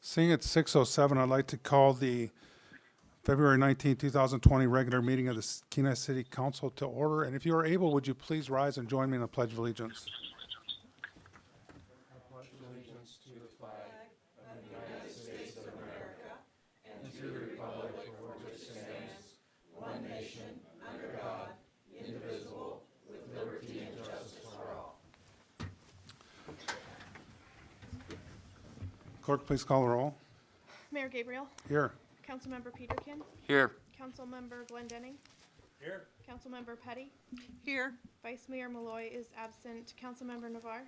Seeing it's 6:07, I'd like to call the February 19, 2020 regular meeting of the Kenai City Council to order. And if you are able, would you please rise and join me in the Pledge of Allegiance? Clerk, please call the roll. Mayor Gabriel, Here. Councilmember Peterkin, Here. Councilmember Glendenning, Here. Councilmember Petty, Here. Vice Mayor Malloy is absent, Councilmember Navar,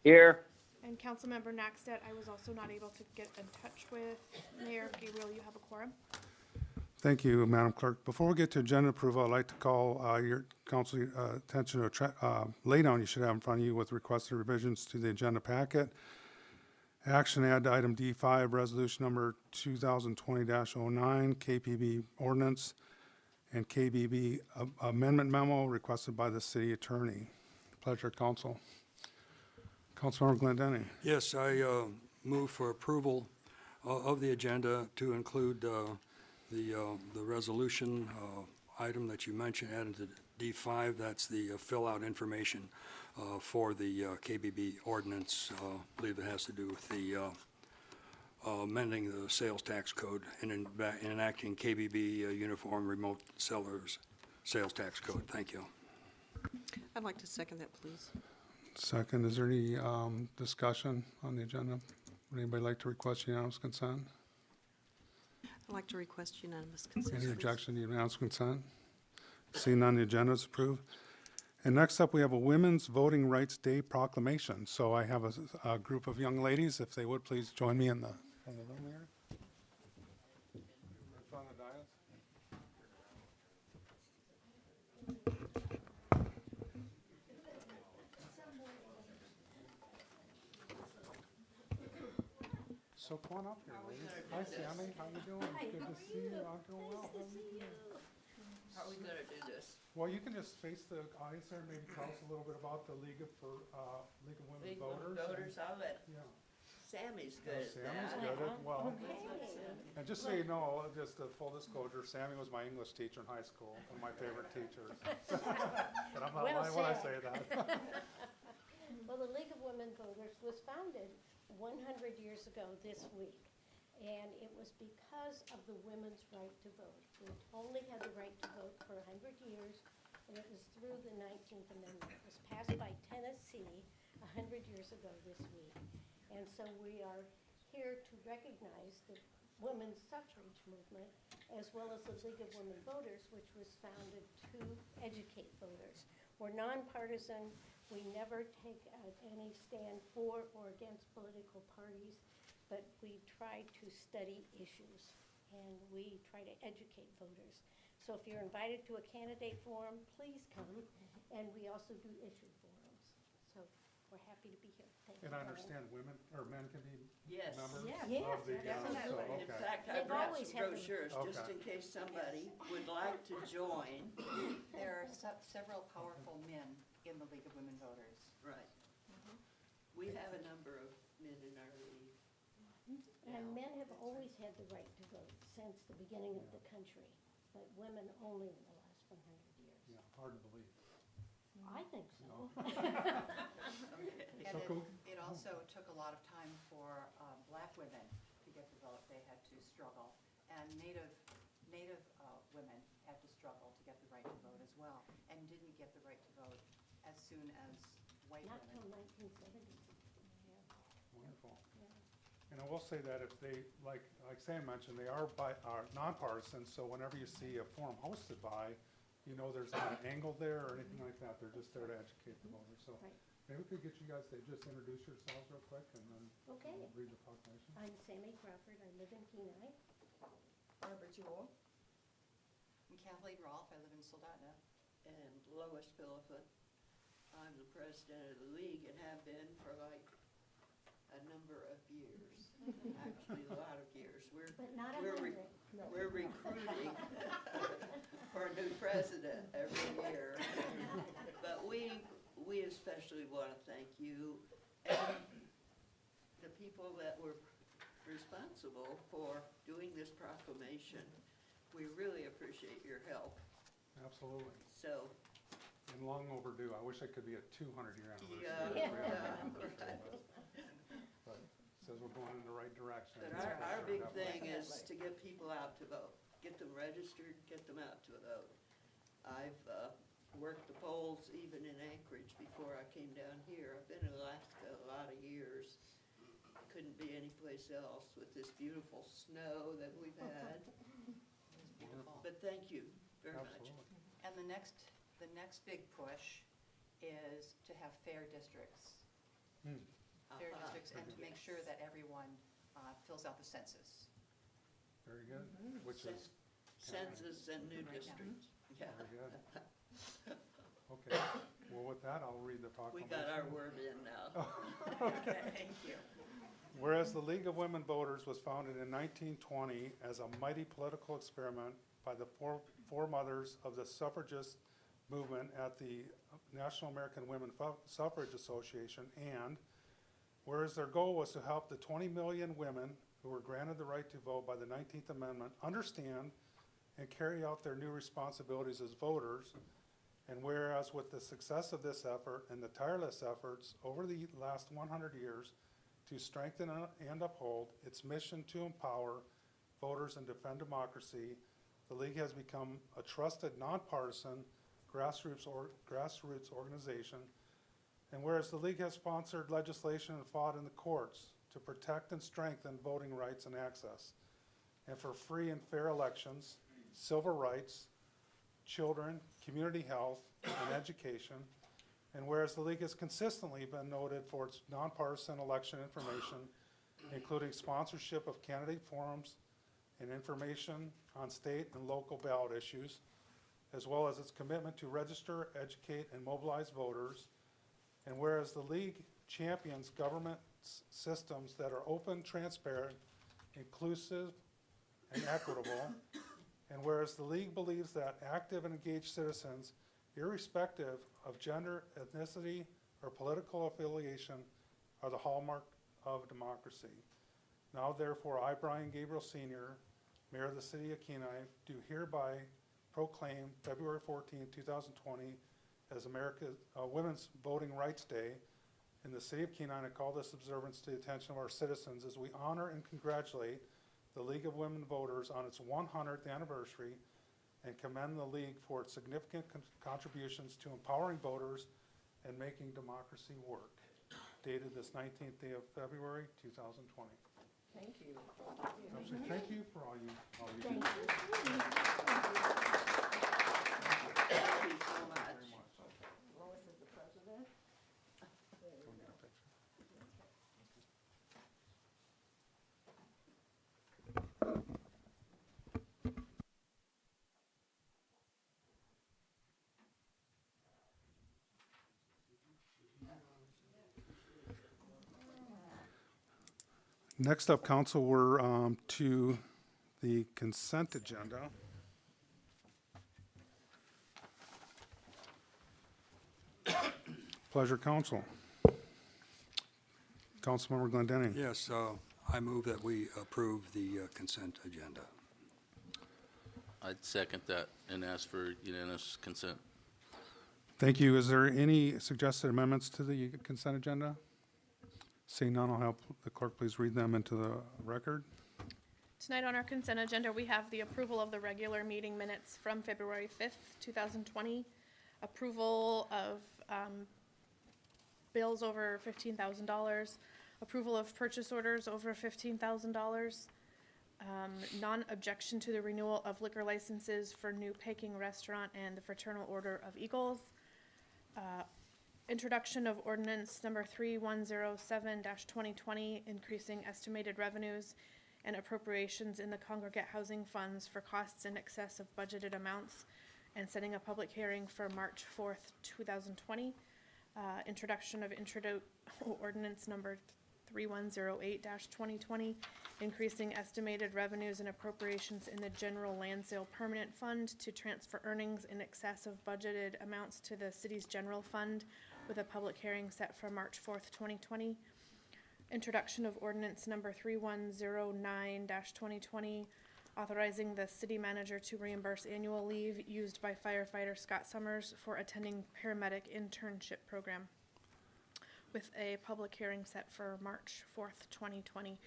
Here. and Councilmember Naxtet I was also not able to get in touch with. Mayor Gabriel, you have a quorum. Thank you, Madam Clerk. Before we get to agenda approval, I'd like to call your council attention to a laydown you should have in front of you with requested revisions to the agenda packet. Action add to item D5, resolution number 2020-09, KPB ordinance, and KBB amendment memo requested by the city attorney. Pleasure, council. Councilmember Glendenning. Yes, I move for approval of the agenda to include the resolution item that you mentioned, added to D5. That's the fill-out information for the KBB ordinance. I believe it has to do with the amending the sales tax code and enacting KBB uniform remote sellers sales tax code. Thank you. I'd like to second that, please. Second, is there any discussion on the agenda? Would anybody like to request unanimous consent? I'd like to request unanimous consent. Any please. objection to unanimous consent? Seeing none, the agenda is approved. And next up, we have a Women's Voting Rights Day proclamation. So I have a group of young ladies, if they would please join me in the room here. In front of the dais. So come on up here, ladies. Hi, Sammy. How you doing? Good to see you. I'm doing well. How are you doing? How are we gonna do this? Well, you can just face the audience there and maybe tell us a little bit about the League of Women Big Voters. voters, I'll let Yeah. Sammy's Yeah, good at Sammy's that. good at, well, and just so you know, just a full disclosure, Sammy was my English teacher in high school, one of my favorite teachers. But I'm not Well lying when I said. say that. Well, the League of Women Voters was founded 100 years ago this week, and it was because of the women's right to vote. We only had the right to vote for 100 years, and it was through the 19th Amendment. It was passed by Tennessee 100 years ago this week. And so we are here to recognize the women's suffrage movement, as well as the League of Women Voters, which was founded to educate voters. We're nonpartisan. We never take any stand for or against political parties, but we try to study issues, and we try to educate voters. So if you're invited to a candidate forum, please come, and we also do issue forums. So we're happy to be here. Thank you. And I Brian. understand women, or men can be Yes. members Yes, of the, definitely. so, In okay. fact, I They've brought always some had them. brochures, just Okay. in case somebody would like to join. There are several powerful men in the League of Women Voters. Right. We have a number of men in our league. And men have always had the right to vote since the beginning of the country, but women only in the last 100 years. Yeah, hard to believe. I think so. And So cool. it also took a lot of time for black women to get the vote. They had to struggle. And Native women had to struggle to get the right to vote as well, and didn't get the right to vote as soon as white Not till women. 1970. Wonderful. And I will say that if they, like Sam mentioned, they are nonpartisan, so whenever you see a forum hosted by, you know there's not an angle there or anything like that. They're just there to educate the voters. So Right. maybe we could get you guys to just introduce yourselves real quick and then Okay. we'll read the proclamation. I'm Sammy Crawford. I live in Kenai. Barbara Jewell. And Kathleen Rolfe. I live in Soldotna. And Lois Philippin. I'm the president of the league and have been for like a number of years. Actually, a lot of years. But not We're 100. No. We're recruiting for a new president every year. But we especially want to thank you and the people that were responsible for doing this proclamation. We really appreciate your help. Absolutely. So, And long overdue. I wish it could be a 200-year anniversary. right. But it says we're going in the right direction. But That's for our sure, big definitely. thing is to get people out to vote, get them registered, get them out to vote. I've worked the polls even in Anchorage before I came down here. I've been in Alaska a lot of years. Couldn't be anyplace else with this beautiful snow that we've had. It's beautiful. But thank you very much. Absolutely. And the next big push is to have fair districts. Fair Uh-huh. districts, and to make sure that everyone fills out the census. Very good, which is Census and new Right now. districts, yeah. very good. Okay, well, with that, I'll read the We proclamation. got our word in now. Thank you. Whereas the League of Women Voters was founded in 1920 as a mighty political experiment by the foremothers of the suffragist movement at the National American Women Suffrage Association, and whereas their goal was to help the 20 million women who were granted the right to vote by the 19th Amendment understand and carry out their new responsibilities as voters, and whereas with the success of this effort and the tireless efforts over the last 100 years to strengthen and uphold its mission to empower voters and defend democracy, the League has become a trusted, nonpartisan, grassroots organization. And whereas the League has sponsored legislation and fought in the courts to protect and strengthen voting rights and access, and for free and fair elections, civil rights, children, community health, and education, and whereas the League has consistently been noted for its nonpartisan election information, including sponsorship of candidate forums and information on state and local ballot issues, as well as its commitment to register, educate, and mobilize voters, and whereas the League champions government systems that are open, transparent, inclusive, and equitable, and whereas the League believes that active and engaged citizens, irrespective of gender, ethnicity, or political affiliation, are the hallmark of democracy. Now therefore, I, Brian Gabriel Sr., Mayor of the City of Kenai, do hereby proclaim February 14, 2020 as America's Women's Voting Rights Day in the City of Kenai, and I call this observance to the attention of our citizens as we honor and congratulate the League of Women Voters on its 100th anniversary and commend the League for its significant contributions to empowering voters and making democracy work. Dated this 19th day of February, 2020. Thank you. Absolutely. Thank you for all you do. Thank you so much. Very much. Lois is the president. Go get a picture. Next up, council, we're to the consent agenda. Pleasure, council. Councilmember Glendenning. Yes, I move that we approve the consent agenda. I'd second that and ask for unanimous consent. Thank you. Is there any suggested amendments to the consent agenda? Seeing none, I'll have the clerk please read them into the record. Tonight on our consent agenda, we have the approval of the regular meeting minutes from February 5th, 2020, approval of bills over $15,000, approval of purchase orders over $15,000, non-objection to the renewal of liquor licenses for New Peking Restaurant and the Fraternal Order of Eagles, introduction of ordinance number 3107-2020, increasing estimated revenues and appropriations in the congregate housing funds for costs in excess of budgeted amounts, and setting a public hearing for March 4th, 2020. Introduction of ordinance number 3108-2020, increasing estimated revenues and appropriations in the general land sale permanent fund to transfer earnings in excess of budgeted amounts to the city's general fund, with a public hearing set for March 4th, 2020. Introduction of ordinance number 3109-2020, authorizing the city manager to reimburse annual leave used by firefighter Scott Summers for attending paramedic internship program, with a public hearing set for March 4th, 2020.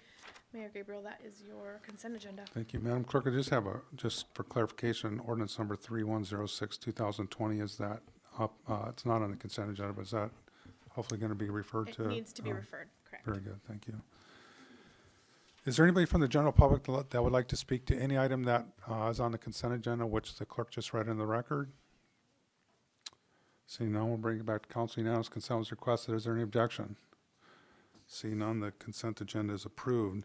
Mayor Gabriel, that is your consent agenda. Thank you. Madam Clerk, I just have just for clarification, ordinance number 3106, 2020, is that up? It's not on the consent agenda, but is that hopefully going to be referred to? It needs to be referred, correct. Very good, thank you. Is there anybody from the general public that would like to speak to any item that is on the consent agenda, which the clerk just read in the record? Seeing none, we'll bring it back to council. Unanimous consent was requested. Is there any objection? Seeing none, the consent agenda is approved.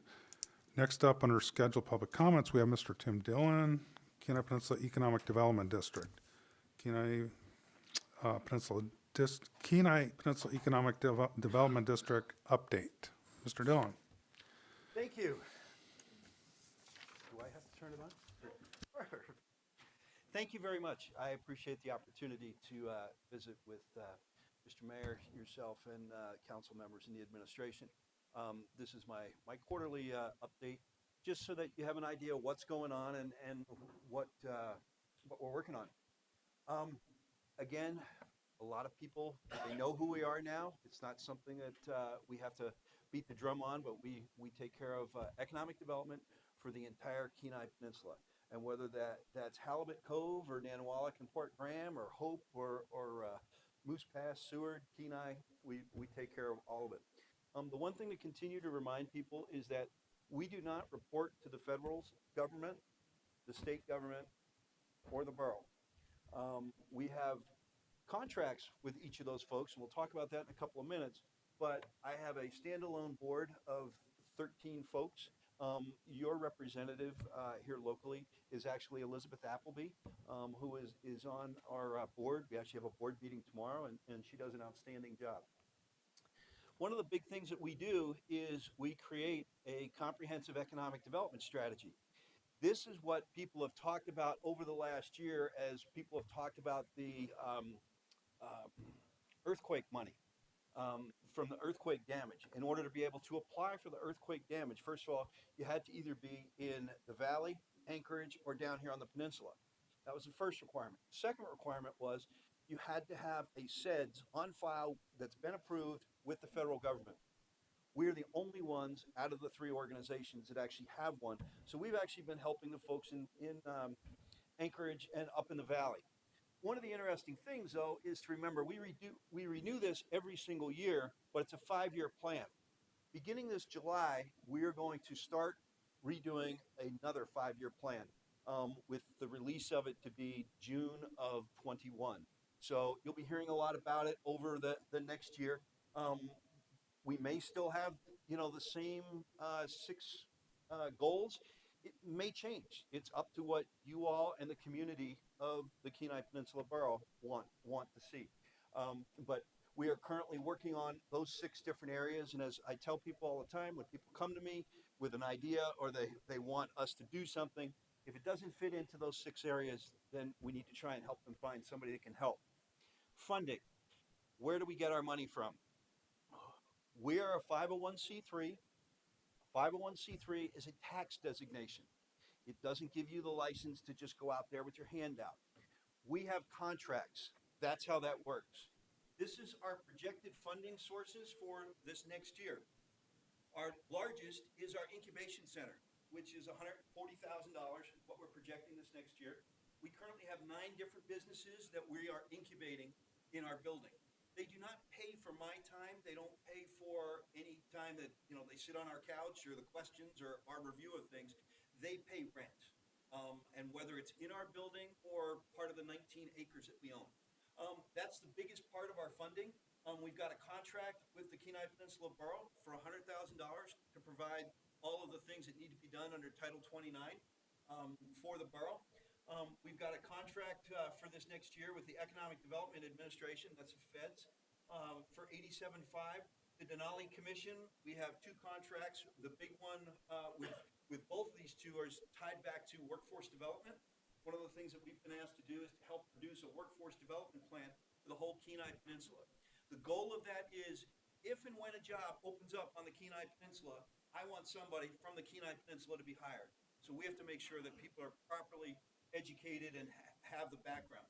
Next up, under scheduled public comments, we have Mr. Tim Dillon, Kenai Peninsula Economic Development District. Kenai Peninsula Economic Development District update. Mr. Dillon. Thank you. Do I have to turn it on? Thank you very much. I appreciate the opportunity to visit with Mr. Mayor, yourself, and council members in the administration. This is my quarterly update, just so that you have an idea of what's going on and what we're working on. Again, a lot of people, they know who we are now. It's not something that we have to beat the drum on, but we take care of economic development for the entire Kenai Peninsula. And whether that's Halibut Cove or Nanwalek and Port Graham or Hope or Moose Pass, Seward, Kenai, we take care of all of it. The one thing to continue to remind people is that we do not report to the federal government, the state government, or the borough. We have contracts with each of those folks, and we'll talk about that in a couple of minutes, but I have a standalone board of 13 folks. Your representative here locally is actually Elizabeth Appleby, who is on our board. We actually have a board meeting tomorrow, and she does an outstanding job. One of the big things that we do is we create a comprehensive economic development strategy. This is what people have talked about over the last year as people have talked about the earthquake money from the earthquake damage. In order to be able to apply for the earthquake damage, first of all, you had to either be in the valley, Anchorage, or down here on the peninsula. That was the first requirement. The second requirement was you had to have a SEDS on file that's been approved with the federal government. We're the only ones out of the three organizations that actually have one. So we've actually been helping the folks in Anchorage and up in the valley. One of the interesting things, though, is to remember we renew this every single year, but it's a 5-year plan. Beginning this July, we are going to start redoing another 5-year plan with the release of it to be June of 21. So you'll be hearing a lot about it over the next year. We may still have, the same 6 goals. It may change. It's up to what you all and the community of the Kenai Peninsula Borough want to see. But we are currently working on those 6 different areas. And as I tell people all the time, when people come to me with an idea or they want us to do something, if it doesn't fit into those 6 areas, then we need to try and help them find somebody that can help. Funding. Where do we get our money from? We are a 501c3. 501c3 is a tax designation. It doesn't give you the license to just go out there with your hand out. We have contracts. That's how that works. This is our projected funding sources for this next year. Our largest is our incubation center, which is $140,000, what we're projecting this next year. We currently have 9 different businesses that we are incubating in our building. They do not pay for my time. They don't pay for any time that, they sit on our couch or the questions or our review of things. They pay rent. And whether it's in our building or part of the 19 acres that we own. That's the biggest part of our funding. We've got a contract with the Kenai Peninsula Borough for $100,000 to provide all of the things that need to be done under Title 29 for the borough. We've got a contract for this next year with the Economic Development Administration, that's the feds, for $87,500. The Denali Commission, we have 2 contracts. The big one with both of these 2 is tied back to workforce development. One of the things that we've been asked to do is to help produce a workforce development plan for the whole Kenai Peninsula. The goal of that is if and when a job opens up on the Kenai Peninsula, I want somebody from the Kenai Peninsula to be hired. So we have to make sure that people are properly educated and have the background.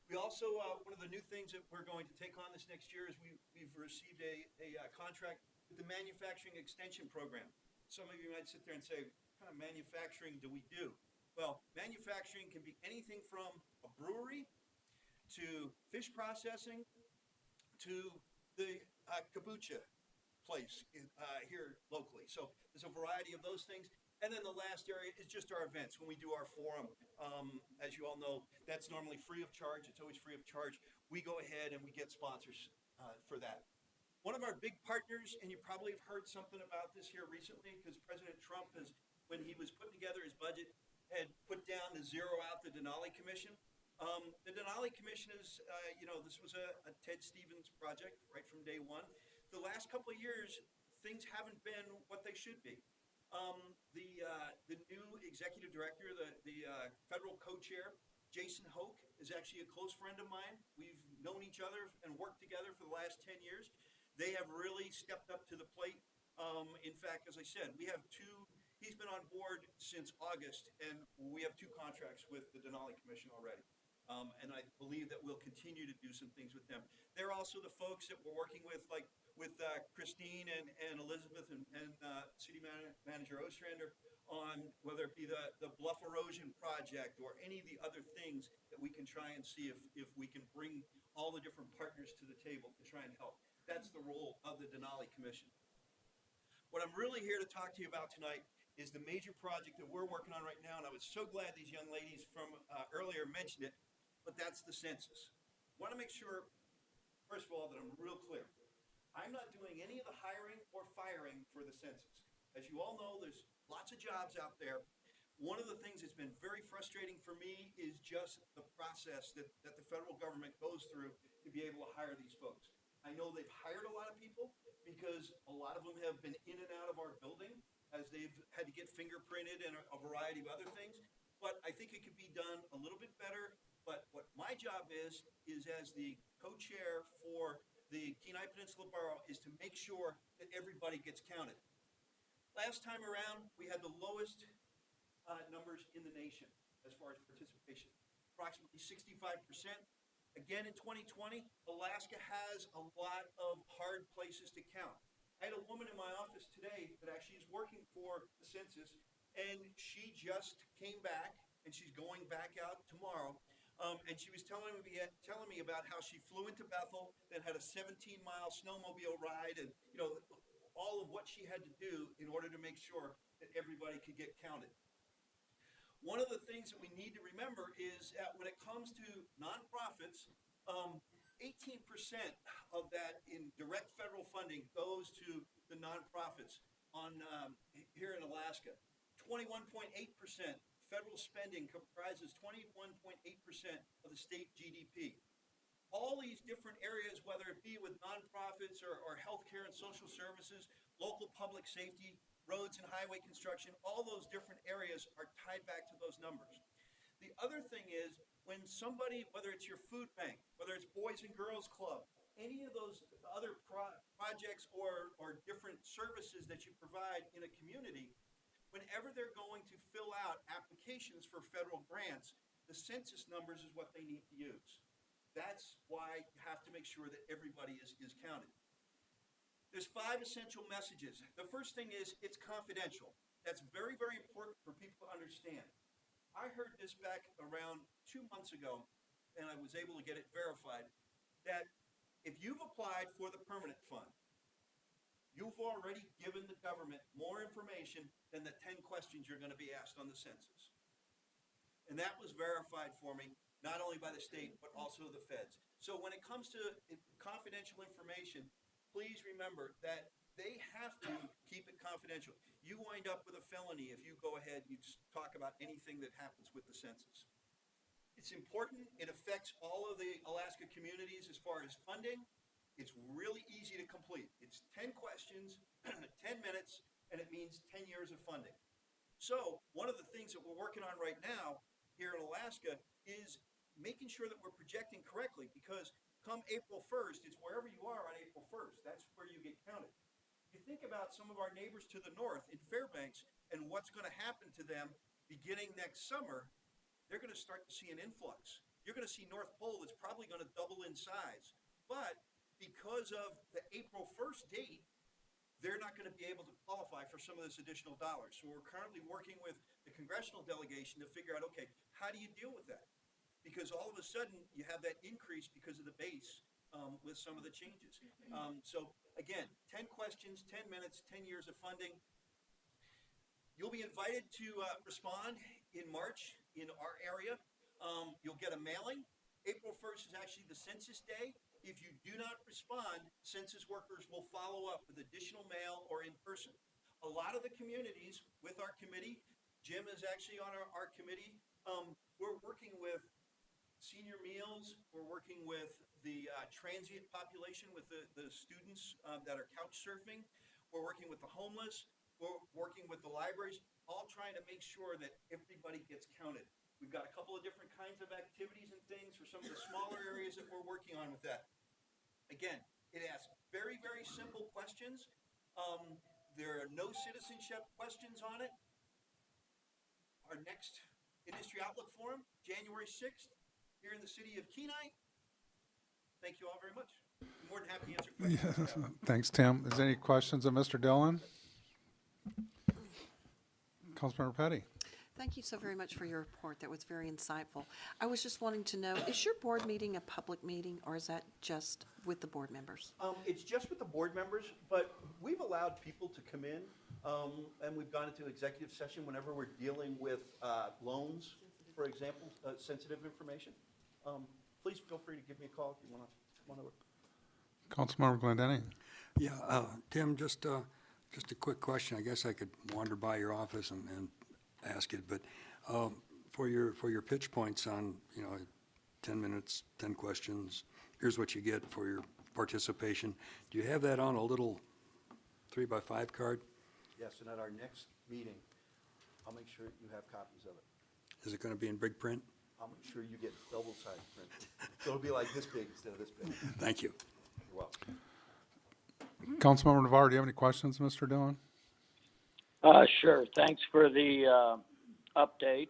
We also, one of the new things that we're going to take on this next year is we've received a contract with the Manufacturing Extension Program. Some of you might sit there and say, what kind of manufacturing do we do? Well, manufacturing can be anything from a brewery to fish processing to the kombucha place here locally. So there's a variety of those things. And then the last area is just our events. When we do our forum, as you all know, that's normally free of charge. It's always free of charge. We go ahead and we get sponsors for that. One of our big partners, and you probably have heard something about this here recently, because President Trump has, when he was putting together his budget, had put down to zero out the Denali Commission. The Denali Commission is, this was a Ted Stevens project right from day one. The last couple of years, things haven't been what they should be. The new executive director, the federal co-chair, Jason Hoke, is actually a close friend of mine. We've known each other and worked together for the last 10 years. They have really stepped up to the plate. In fact, as I said, he's been on board since August, and we have 2 contracts with the Denali Commission already. And I believe that we'll continue to do some things with them. They're also the folks that we're working with, like with Christine and Elizabeth and City Manager Ostrander on whether it be the bluff erosion project or any of the other things that we can try and see if we can bring all the different partners to the table to try and help. That's the role of the Denali Commission. What I'm really here to talk to you about tonight is the major project that we're working on right now, and I was so glad these young ladies from earlier mentioned it, but that's the census. I want to make sure, first of all, that I'm real clear. I'm not doing any of the hiring or firing for the census. As you all know, there's lots of jobs out there. One of the things that's been very frustrating for me is just the process that the federal government goes through to be able to hire these folks. I know they've hired a lot of people because a lot of them have been in and out of our building as they've had to get fingerprinted and a variety of other things. But I think it could be done a little bit better. But what my job is as the co-chair for the Kenai Peninsula Borough, is to make sure that everybody gets counted. Last time around, we had the lowest numbers in the nation as far as participation, approximately 65%. Again, in 2020, Alaska has a lot of hard places to count. I had a woman in my office today that actually is working for the census, and she just came back, and she's going back out tomorrow. And she was telling me about how she flew into Bethel, then had a 17-mile snowmobile ride, and all of what she had to do in order to make sure that everybody could get counted. One of the things that we need to remember is that when it comes to nonprofits, 18% of that in direct federal funding goes to the nonprofits here in Alaska. 21.8% federal spending comprises 21.8% of the state GDP. All these different areas, whether it be with nonprofits or healthcare and social services, local public safety, roads and highway construction, all those different areas are tied back to those numbers. The other thing is when somebody, whether it's your food bank, whether it's Boys and Girls Club, any of those other projects or different services that you provide in a community, whenever they're going to fill out applications for federal grants, the census numbers is what they need to use. That's why you have to make sure that everybody is counted. There's 5 essential messages. The first thing is it's confidential. That's very, very important for people to understand. I heard this back around 2 months ago, and I was able to get it verified, that if you've applied for the permanent fund, you've already given the government more information than the 10 questions you're going to be asked on the census. And that was verified for me, not only by the state, but also the feds. So when it comes to confidential information, please remember that they have to keep it confidential. You wind up with a felony if you go ahead and you talk about anything that happens with the census. It's important. It affects all of the Alaska communities as far as funding. It's really easy to complete. It's 10 questions, 10 minutes, and it means 10 years of funding. So one of the things that we're working on right now here in Alaska is making sure that we're projecting correctly, because come April 1st, it's wherever you are on April 1st. That's where you get counted. You think about some of our neighbors to the north in Fairbanks and what's going to happen to them beginning next summer, they're going to start to see an influx. You're going to see North Pole that's probably going to double in size. But because of the April 1st date, they're not going to be able to qualify for some of this additional dollars. So we're currently working with the congressional delegation to figure out, okay, how do you deal with that? Because all of a sudden you have that increase because of the base with some of the changes. So again, 10 questions, 10 minutes, 10 years of funding. You'll be invited to respond in March in our area. You'll get a mailing. April 1st is actually the census day. If you do not respond, census workers will follow up with additional mail or in person. A lot of the communities with our committee, Jim is actually on our committee, we're working with senior meals, we're working with the transient population, with the students that are couch surfing, we're working with the homeless, we're working with the libraries, all trying to make sure that everybody gets counted. We've got a couple of different kinds of activities and things for some of the smaller areas that we're working on with that. Again, it asks very, very simple questions. There are no citizenship questions on it. Our next Industry Outlook Forum, January 6th, here in the city of Kenai. Thank you all very much. I'm more than happy to answer questions. Thanks, Tim. Is there any questions of Mr. Dillon? Councilmember Petty. Thank you so very much for your report. That was very insightful. I was just wanting to know, is your board meeting a public meeting, or is that just with the board members? It's just with the board members, but we've allowed people to come in, and we've gone into executive session whenever we're dealing with loans, for example, sensitive information. Please feel free to give me a call if you want to come on over. Councilmember Glendenning. Yeah, Tim, just a quick question. I guess I could wander by your office and ask it, but for your pitch points on, 10 minutes, 10 questions, here's what you get for your participation. Do you have that on a little 3x5 card? Yes, and at our next meeting, I'll make sure you have copies of it. Is it going to be in big print? I'll make sure you get double-sided print. So it'll be like this big instead of this big. Thank you. You're welcome. Councilmember Navarro, do you have any questions, Mr. Dillon? Sure. Thanks for the update.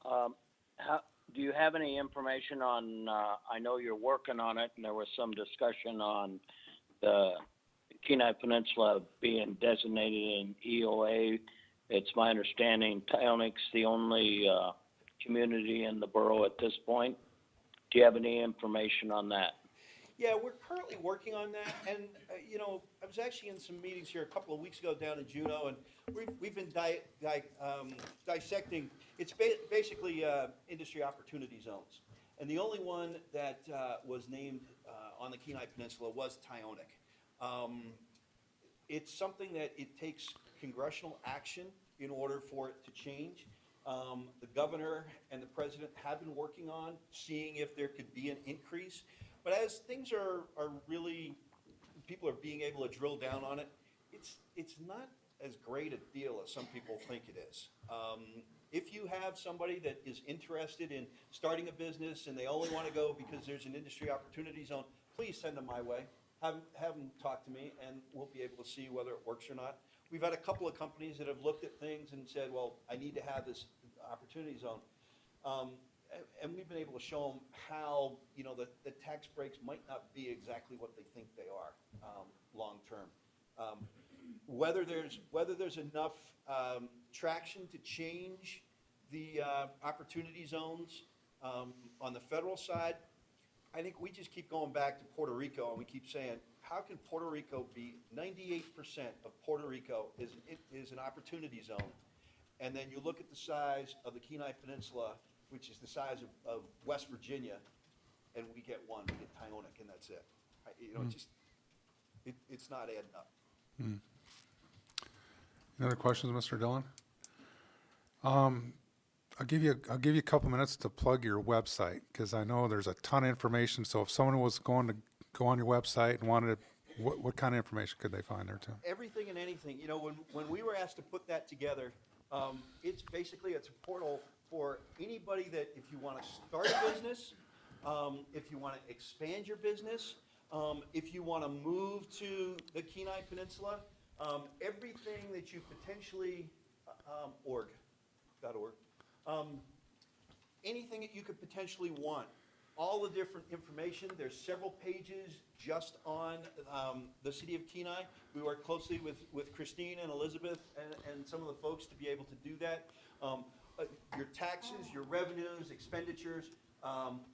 Do you have any information on, I know you're working on it, and there was some discussion on the Kenai Peninsula being designated in EOA. It's my understanding Tyonik's the only community in the borough at this point. Do you have any information on that? Yeah, we're currently working on that, and I was actually in some meetings here a couple of weeks ago down in Juneau, and we've been dissecting. It's basically industry opportunity zones, and the only one that was named on the Kenai Peninsula was Tyonik. It's something that it takes congressional action in order for it to change. The governor and the president have been working on seeing if there could be an increase. But as things are really, people are being able to drill down on it, it's not as great a deal as some people think it is. If you have somebody that is interested in starting a business and they only want to go because there's an industry opportunity zone, please send them my way. Have them talk to me, and we'll be able to see whether it works or not. We've had a couple of companies that have looked at things and said, well, I need to have this opportunity zone. And we've been able to show them how, the tax breaks might not be exactly what they think they are long-term. Whether there's enough traction to change the opportunity zones on the federal side, I think we just keep going back to Puerto Rico, and we keep saying, how can Puerto Rico be 98% of Puerto Rico is an opportunity zone? And then you look at the size of the Kenai Peninsula, which is the size of West Virginia, and we get one, we get Tyonik, and that's it. It's not adding up. Any other questions, Mr. Dillon? I'll give you a couple minutes to plug your website, because I know there's a ton of information. So if someone was going to go on your website and wanted to, what kind of information could they find there, Tim? Everything and anything. When we were asked to put that together, it's a portal for anybody that if you want to start a business, if you want to expand your business, if you want to move to the Kenai Peninsula, everything that you potentially, .org, anything that you could potentially want, all the different information. There's several pages just on the city of Kenai. We work closely with Christine and Elizabeth and some of the folks to be able to do that. Your taxes, your revenues, expenditures,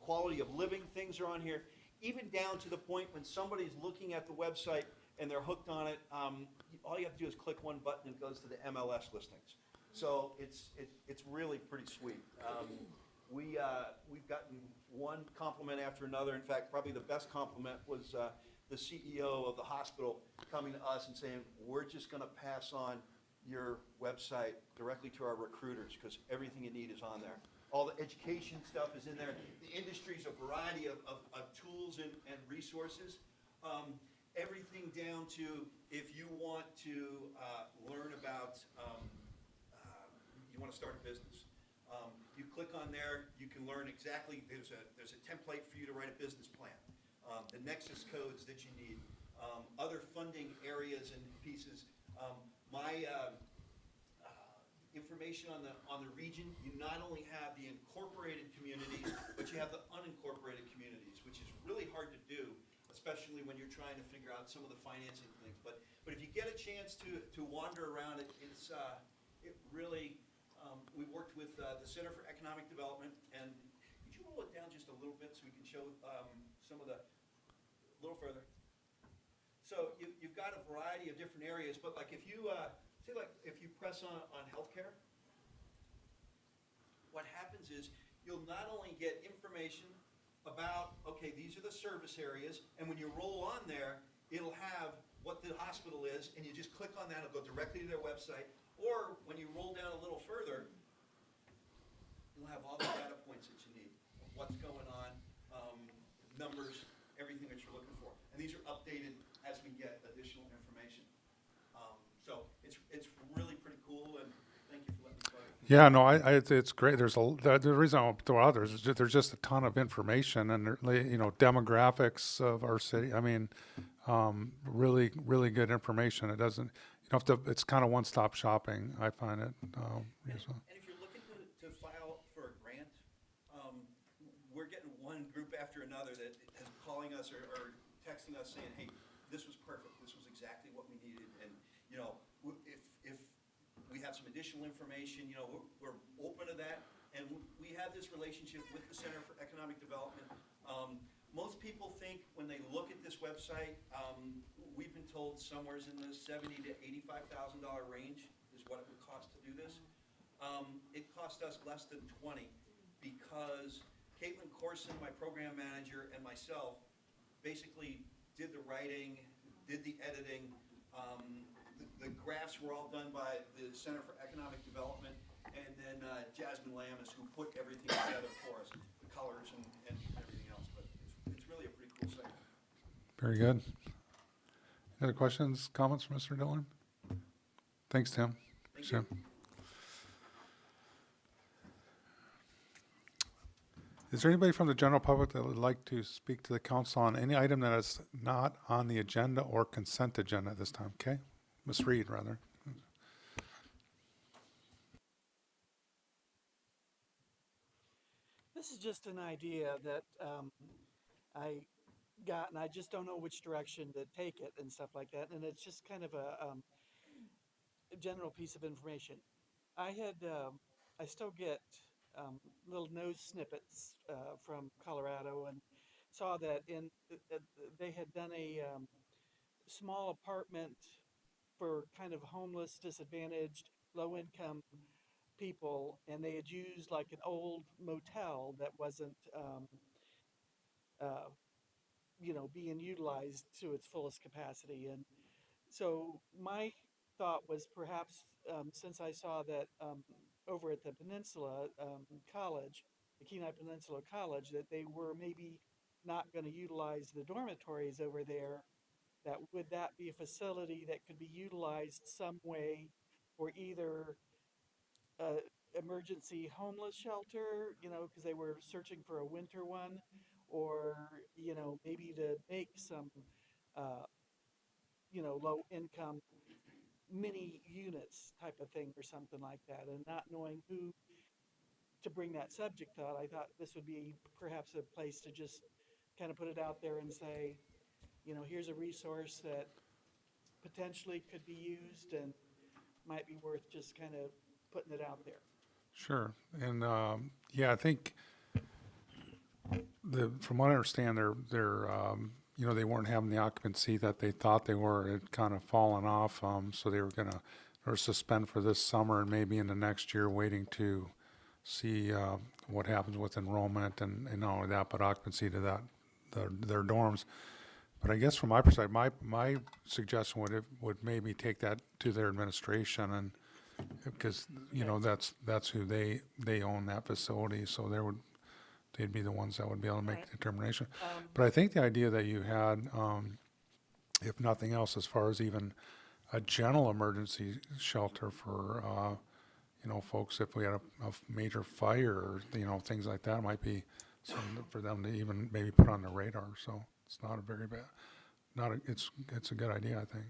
quality of living things are on here, even down to the point when somebody's looking at the website and they're hooked on it, all you have to do is click one button and it goes to the MLS listings. So it's really pretty sweet. We've gotten one compliment after another. In fact, probably the best compliment was the CEO of the hospital coming to us and saying, we're just going to pass on your website directly to our recruiters because everything you need is on there. All the education stuff is in there. The industry's a variety of tools and resources. Everything down to if you want to learn about, you want to start a business. You click on there, you can learn exactly, there's a template for you to write a business plan, the nexus codes that you need, other funding areas and pieces. My information on the region, you not only have the incorporated communities, but you have the unincorporated communities, which is really hard to do, especially when you're trying to figure out some of the financing things. But if you get a chance to wander around, it really, we worked with the Center for Economic Development, and could you roll it down just a little bit so we can show some of the, a little further. So you've got a variety of different areas, but like if you, say like if you press on healthcare, what happens is you'll not only get information about, okay, these are the service areas, and when you roll on there, it'll have what the hospital is, and you just click on that, it'll go directly to their website, or when you roll down a little further, you'll have all the data points that you need, what's going on, numbers, everything that you're looking for. And these are updated as we get additional information. So it's really pretty cool, and thank you for letting me play. Yeah, no, it's great. The reason I won't throw out there is there's just a ton of information and, demographics of our city. I mean, really, really good information. It doesn't, it's kind of one-stop shopping, I find it. And if you're looking to file for a grant, we're getting one group after another that is calling us or texting us saying, hey, this was perfect. This was exactly what we needed. And, if we have some additional information, we're open to that. And we have this relationship with the Center for Economic Development. Most people think when they look at this website, we've been told somewhere in the $70,000 to $85,000 range is what it would cost to do this. It cost us less than $20,000 because Caitlin Corson, my program manager, and myself basically did the writing, did the editing. The graphs were all done by the Center for Economic Development, and then Jasmine Lamb is who put everything together for us, the colors and everything else. But it's really a pretty cool site. Very good. Any other questions, comments from Mr. Dillon? Thanks, Tim. Thank you. Is there anybody from the general public that would like to speak to the council on any item that is not on the agenda or consent agenda at this time? Okay, Ms. Reed, rather. This is just an idea that I got, and I just don't know which direction to take it and stuff like that. And it's just kind of a general piece of information. I still get little news snippets from Colorado, and saw that they had done a small apartment for kind of homeless, disadvantaged, low-income people, and they had used like an old motel that wasn't being utilized to its fullest capacity. And so my thought was perhaps since I saw that over at the Peninsula College, the Kenai Peninsula College, that they were maybe not going to utilize the dormitories over there, would that be a facility that could be utilized some way for either emergency homeless shelter, because they were searching for a winter one, or, maybe to make some, low-income mini units type of thing or something like that, and not knowing who to bring that subject on, I thought this would be perhaps a place to just kind of put it out there and say, here's a resource that potentially could be used and might be worth just kind of putting it out there. Sure. And, yeah, I think from what I understand, they weren't having the occupancy that they thought they were. It kind of fallen off. So they were gonna, or suspend for this summer and maybe into next year, waiting to see, what happens with enrollment and not only that, but occupancy to their dorms. But I guess from my perspective, my suggestion would maybe take that to their administration, and because that's who they own that facility, so they'd be the ones that would be able to make Right. the determination. But I think the idea that you had, if nothing else, as far as even a general emergency shelter for folks, if we had a major fire or things like that, might be something for them to even maybe put on their radar. So it's not a very bad, it's a good idea, I think.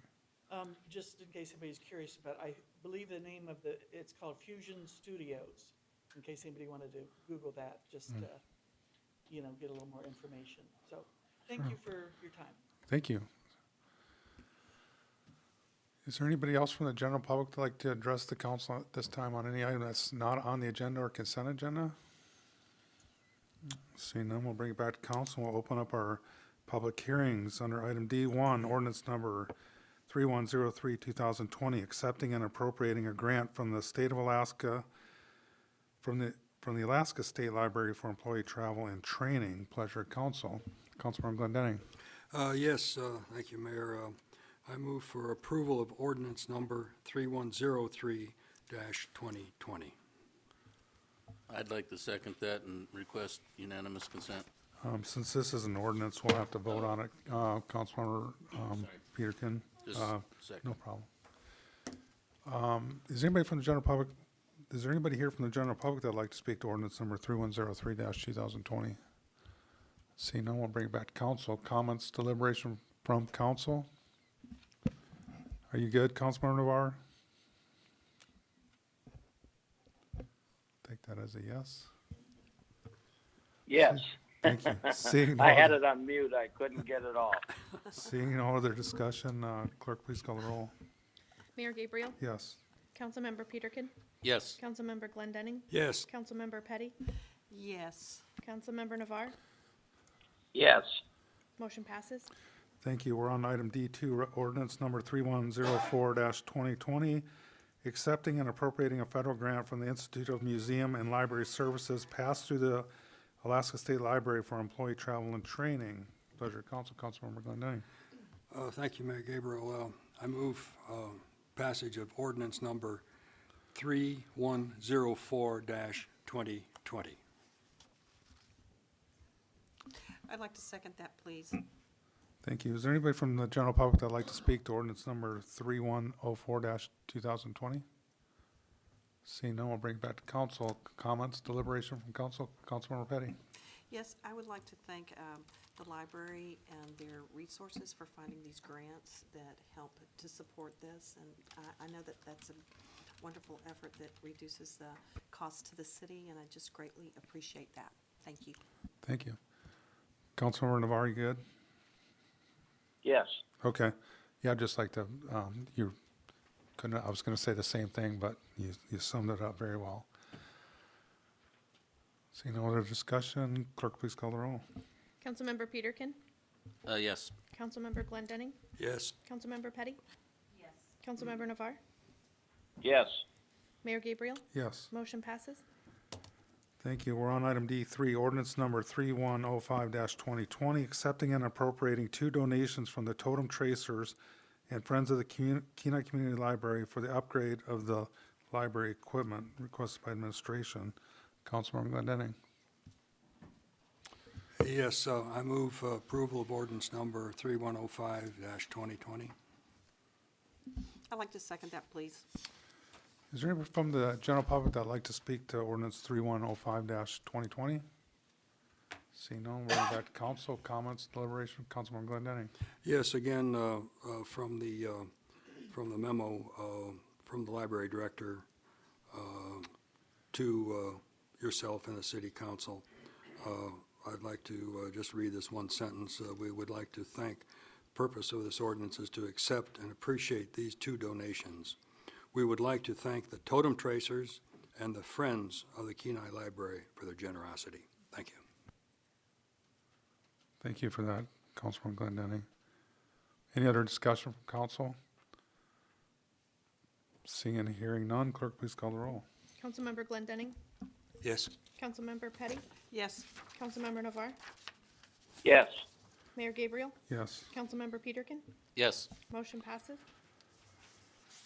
Just in case anybody's curious about, I believe the name of it's called Fusion Studios, in case anybody wanted to Google that, just to, get a little more information. So, thank you for your time. Thank you. Is there anybody else from the general public that'd like to address the council at this time on any item that's not on the agenda or consent agenda? Seeing none, we'll bring it back to council. We'll open up our public hearings under item D1, ordinance number 3103, 2020, accepting and appropriating a grant from the state of Alaska, from the Alaska State Library for Employee Travel and Training. Pleasure of council. Councilmember Glendenning. Yes, thank you, Mayor. I move for approval of ordinance number 3103-2020. I'd like to second that and request unanimous consent. Since this is an ordinance, we'll have to vote on it. Councilmember Peterkin. Just second. No problem. Is there anybody here from the general public that'd like to speak to ordinance number 3103-2020? See none, we'll bring it back to council. Comments, deliberation from council? Are you good, Councilmember Navarre? Take that as a yes. Yes. Thank you. Seeing no I had other- it on mute. I couldn't get it off. Seeing no other discussion, clerk, please call the roll. Mayor Gabriel? Yes. Councilmember Peterkin? Yes. Councilmember Glendenning? Yes. Councilmember Petty? Yes. Councilmember Navarre? Yes. Motion passes. Thank you. We're on item D2, ordinance number 3104-2020, accepting and appropriating a federal grant from the Institute of Museum and Library Services passed through the Alaska State Library for Employee Travel and Training. Pleasure of council. Councilmember Glendenning. Thank you, Mayor Gabriel. I move passage of ordinance number 3104-2020. I'd like to second that, please. Thank you. Is there anybody from the general public that'd like to speak to ordinance number 3104-2020? Seeing none, we'll bring it back to council. Comments, deliberation from council. Councilmember Petty. Yes, I would like to thank the library and their resources for finding these grants that help to support this. And I know that that's a wonderful effort that reduces the cost to the city, and I just greatly appreciate that. Thank you. Thank you. Councilmember Navarre, you good? Yes. Okay. Yeah, I'd just like to, I was going to say the same thing, but you summed it up very well. Seeing no other discussion, clerk, please call the roll. Councilmember Peterkin? Yes. Councilmember Glendenning? Yes. Councilmember Petty? Yes. Councilmember Navarre? Yes. Mayor Gabriel? Yes. Motion passes. Thank you. We're on item D3, ordinance number 3105-2020, accepting and appropriating 2 donations from the Totem Tracers and Friends of the Kenai Community Library for the upgrade of the library equipment requested by administration. Councilmember Glendenning. Yes, I move approval of ordinance number 3105-2020. I'd like to second that, please. Is there anybody from the general public that'd like to speak to ordinance 3105-2020? Seeing none, we'll go back to council. Comments, deliberation, Councilman Glendenning. Yes, again, from the memo from the library director to yourself and the city council, I'd like to just read this one sentence. We would like to thank, purpose of this ordinance is to accept and appreciate these two donations. We would like to thank the Totem Tracers and the Friends of the Kenai Library for their generosity. Thank you. Thank you for that, Councilman Glendenning. Any other discussion from council? Seeing and hearing none, clerk, please call the roll. Councilmember Glendenning. Yes. Councilmember Petty. Yes. Councilmember Navar. Yes. Mayor Gabriel. Yes. Councilmember Peterkin. Yes. Motion passes.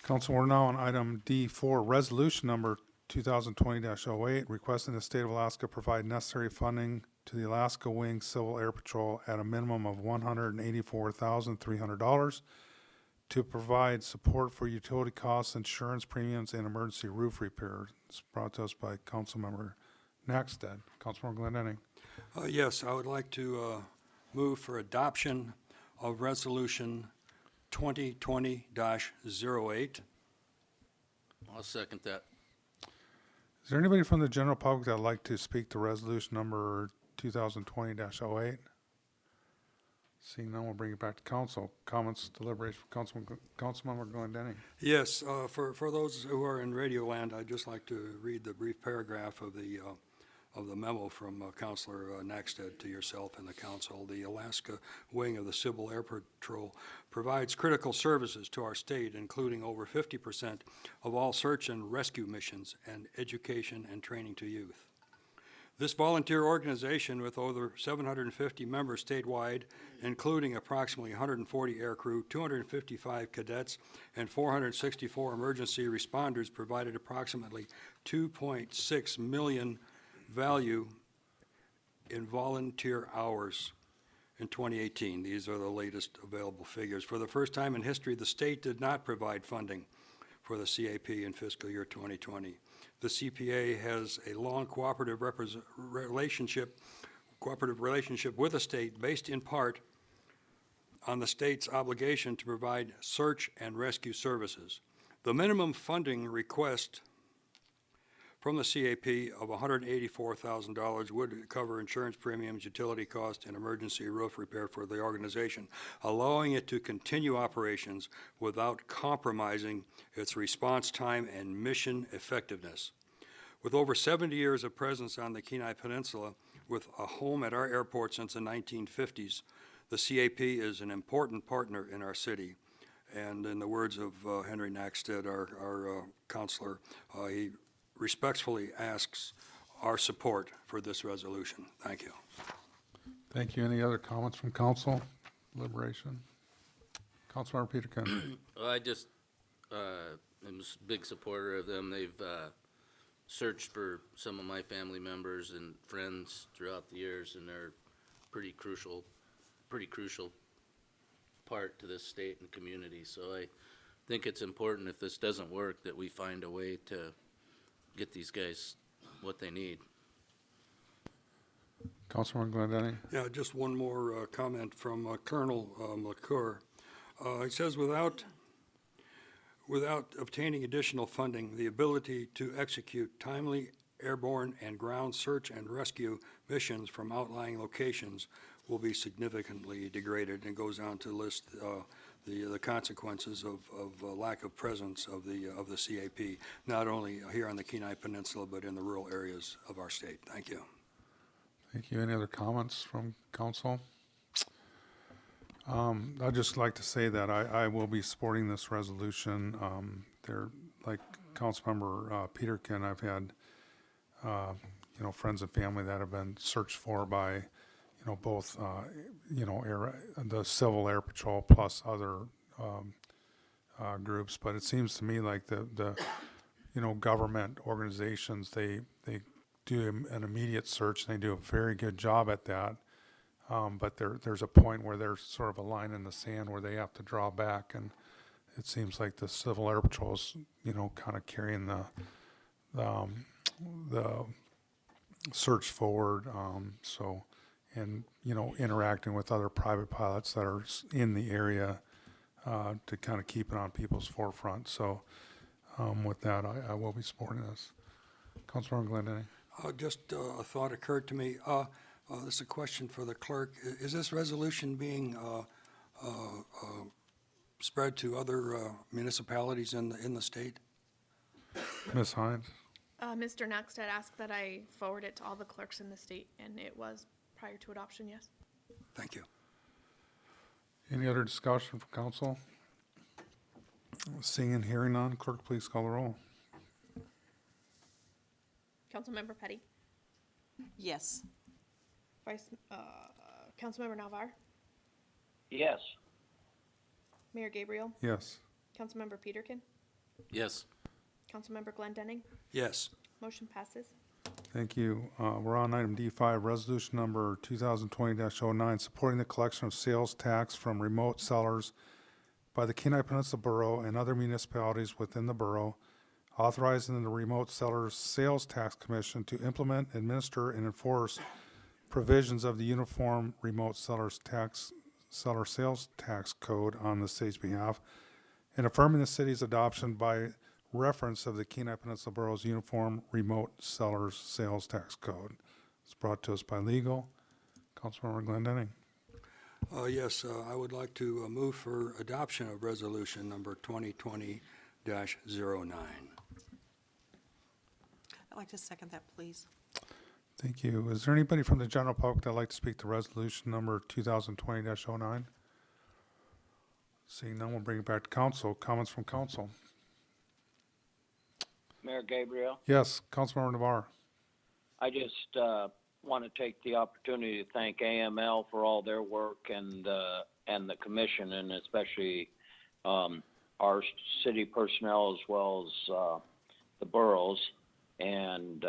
Council, we're now on item D4, resolution number 2020-08, requesting the state of Alaska provide necessary funding to the Alaska Wing Civil Air Patrol at a minimum of $184,300 to provide support for utility costs, insurance premiums, and emergency roof repairs. It's brought to us by Councilmember Naxted. Councilmember Glendenning. Yes, I would like to move for adoption of Resolution 2020-08. I'll second that. Is there anybody from the general public that would like to speak to resolution number 2020-08? Seeing none, we'll bring it back to council. Comments, deliberation, Councilmember Glendenning. Yes, for those who are in Radio Land, I'd just like to read the brief paragraph of the memo from Councilor Naxted to yourself and the council. The Alaska Wing of the Civil Air Patrol provides critical services to our state, including over 50% of all search and rescue missions and education and training to youth. This volunteer organization, with over 750 members statewide, including approximately 140 aircrew, 255 cadets, and 464 emergency responders, provided approximately 2.6 million value in volunteer hours in 2018. These are the latest available figures. For the first time in history, the state did not provide funding for the CAP in fiscal year 2020. The CPA has a long cooperative relationship with the state based in part on the state's obligation to provide search and rescue services. The minimum funding request from the CAP of $184,000 would cover insurance premiums, utility costs, and emergency roof repair for the organization, allowing it to continue operations without compromising its response time and mission effectiveness. With over 70 years of presence on the Kenai Peninsula, with a home at our airport since the 1950s, the CAP is an important partner in our city. And in the words of Henry Naxted, our counselor, he respectfully asks our support for this resolution. Thank you. Thank you. Any other comments from council? Deliberation. Councilmember Peterkin. Well, I just am a big supporter of them. They've searched for some of my family members and friends throughout the years, and they're pretty crucial part to this state and community. So I think it's important, if this doesn't work, that we find a way to get these guys what they need. Councilman Glendenning. Yeah, just one more comment from Colonel McClure. It says, without obtaining additional funding, the ability to execute timely airborne and ground search and rescue missions from outlying locations will be significantly degraded, and goes on to list the consequences of lack of presence of the CAP, not only here on the Kenai Peninsula, but in the rural areas of our state. Thank you. Thank you. Any other comments from council? I'd just like to say that I will be supporting this resolution. They're like Councilmember Peterkin. I've had friends and family that have been searched for by both the Civil Air Patrol plus other groups. But it seems to me like the government organizations, they do an immediate search, and they do a very good job at that. But there's a point where there's sort of a line in the sand where they have to draw back, and it seems like the Civil Air Patrol is, kind of carrying the search forward. and, you know, interacting with other private pilots that are in the area to kind of keep it on people's forefront. So with that, I will be supporting this. Councilmember Glendinning? Just a thought occurred to me. This is a question for the clerk. Is this resolution being spread to other municipalities in the state? Ms. Hines? Mr. Next had asked that I forward it to all the clerks in the state, and it was prior to adoption, yes. Thank you. Any other discussion from council? Seeing and hearing none, clerk, please call the roll. Councilmember Petty, Yes. Councilmember Navar, Yes. Mayor Gabriel, Yes. Councilmember Peterkin, Yes. Councilmember Glendenning. Yes. Motion passes. Thank you. We're on item D5, resolution number 2020-09, supporting the collection of sales tax from remote sellers by the Kenai Peninsula Borough and other municipalities within the borough, authorizing the Remote Sellers Sales Tax Commission to implement, administer, and enforce provisions of the Uniform Remote Seller Sales Tax Code on the city's behalf, and affirming the city's adoption by reference of the Kenai Peninsula Borough's Uniform Remote Sellers Sales Tax Code. It's brought to us by legal. Councilmember Glendinning. Yes, I would like to move for adoption of resolution number 2020-09. I'd like to second that, please. Thank you. Is there anybody from the general public that'd like to speak to resolution number 2020-09? Seeing none, we'll bring it back to council. Comments from council? Mayor Gabriel, Yes, Councilmember Navar. I just want to take the opportunity to thank AML for all their work and the commission, and especially our city personnel as well as the boroughs and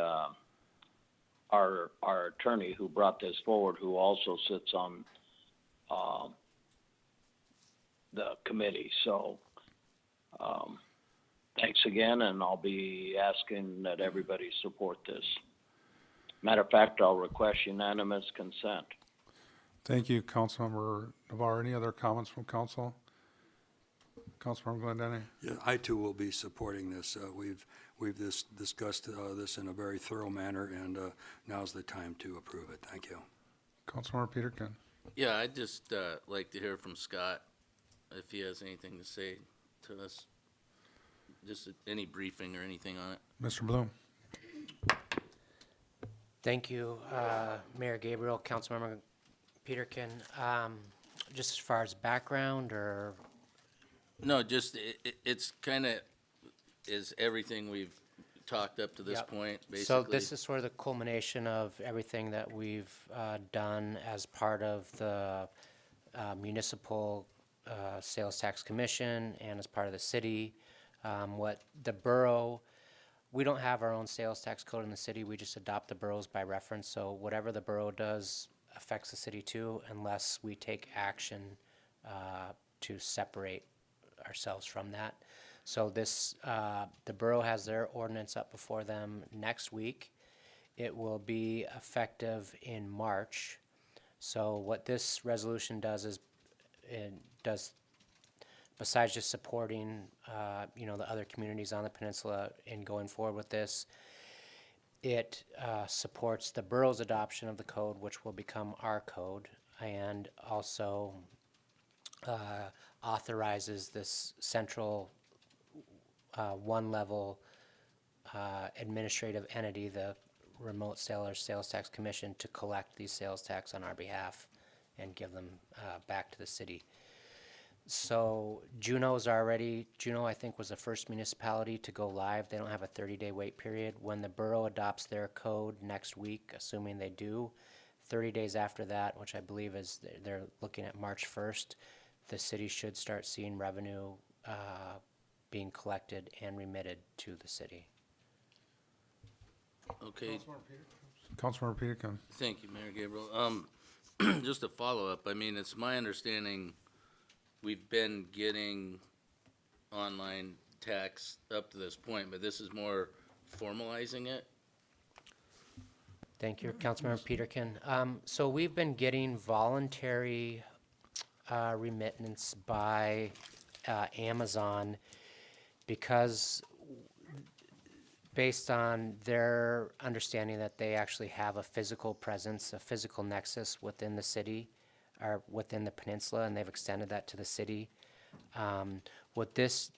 our attorney who brought this forward, who also sits on the committee. So thanks again, and I'll be asking that everybody support this. Matter of fact, I'll request unanimous consent. Thank you, Councilmember Navar. Any other comments from council? Councilmember Glendinning. Yeah, I too will be supporting this. We've discussed this in a very thorough manner, and now's the time to approve it. Thank you. Councilmember Peterkin. Yeah, I'd just like to hear from Scott if he has anything to say to us. Just any briefing or anything on it. Mr. Bloom. Thank you, Mayor Gabriel, Councilmember Peterkin. Just as far as background or? No, just it's kind of is everything we've talked up to this Yep. point, basically. So this is sort of the culmination of everything that we've done as part of the municipal sales tax commission and as part of the city. What the borough, we don't have our own sales tax code in the city. We just adopt the boroughs by reference. So whatever the borough does affects the city too, unless we take action to separate ourselves from that. So this, the borough has their ordinance up before them next week. It will be effective in March. So what this resolution does is, it does, besides just supporting, the other communities on the peninsula in going forward with this, it supports the borough's adoption of the code, which will become our code, and also authorizes this central one-level administrative entity, the Remote Sellers Sales Tax Commission, to collect these sales tax on our behalf and give them back to the city. So Juneau, I think, was the first municipality to go live. They don't have a 30-day wait period. When the borough adopts their code next week, assuming they do, 30 days after that, which I believe is they're looking at March 1st, the city should start seeing revenue being collected and remitted to the city. Okay. Councilmember Peterkin. Thank you, Mayor Gabriel. Just a follow-up. I mean, it's my understanding we've been getting online tax up to this point, but this is more formalizing it? Thank you, Councilmember Peterkin. So we've been getting voluntary remittance by Amazon because based on their understanding that they actually have a physical presence, a physical nexus within the city or within the peninsula, and they've extended that to the city. What this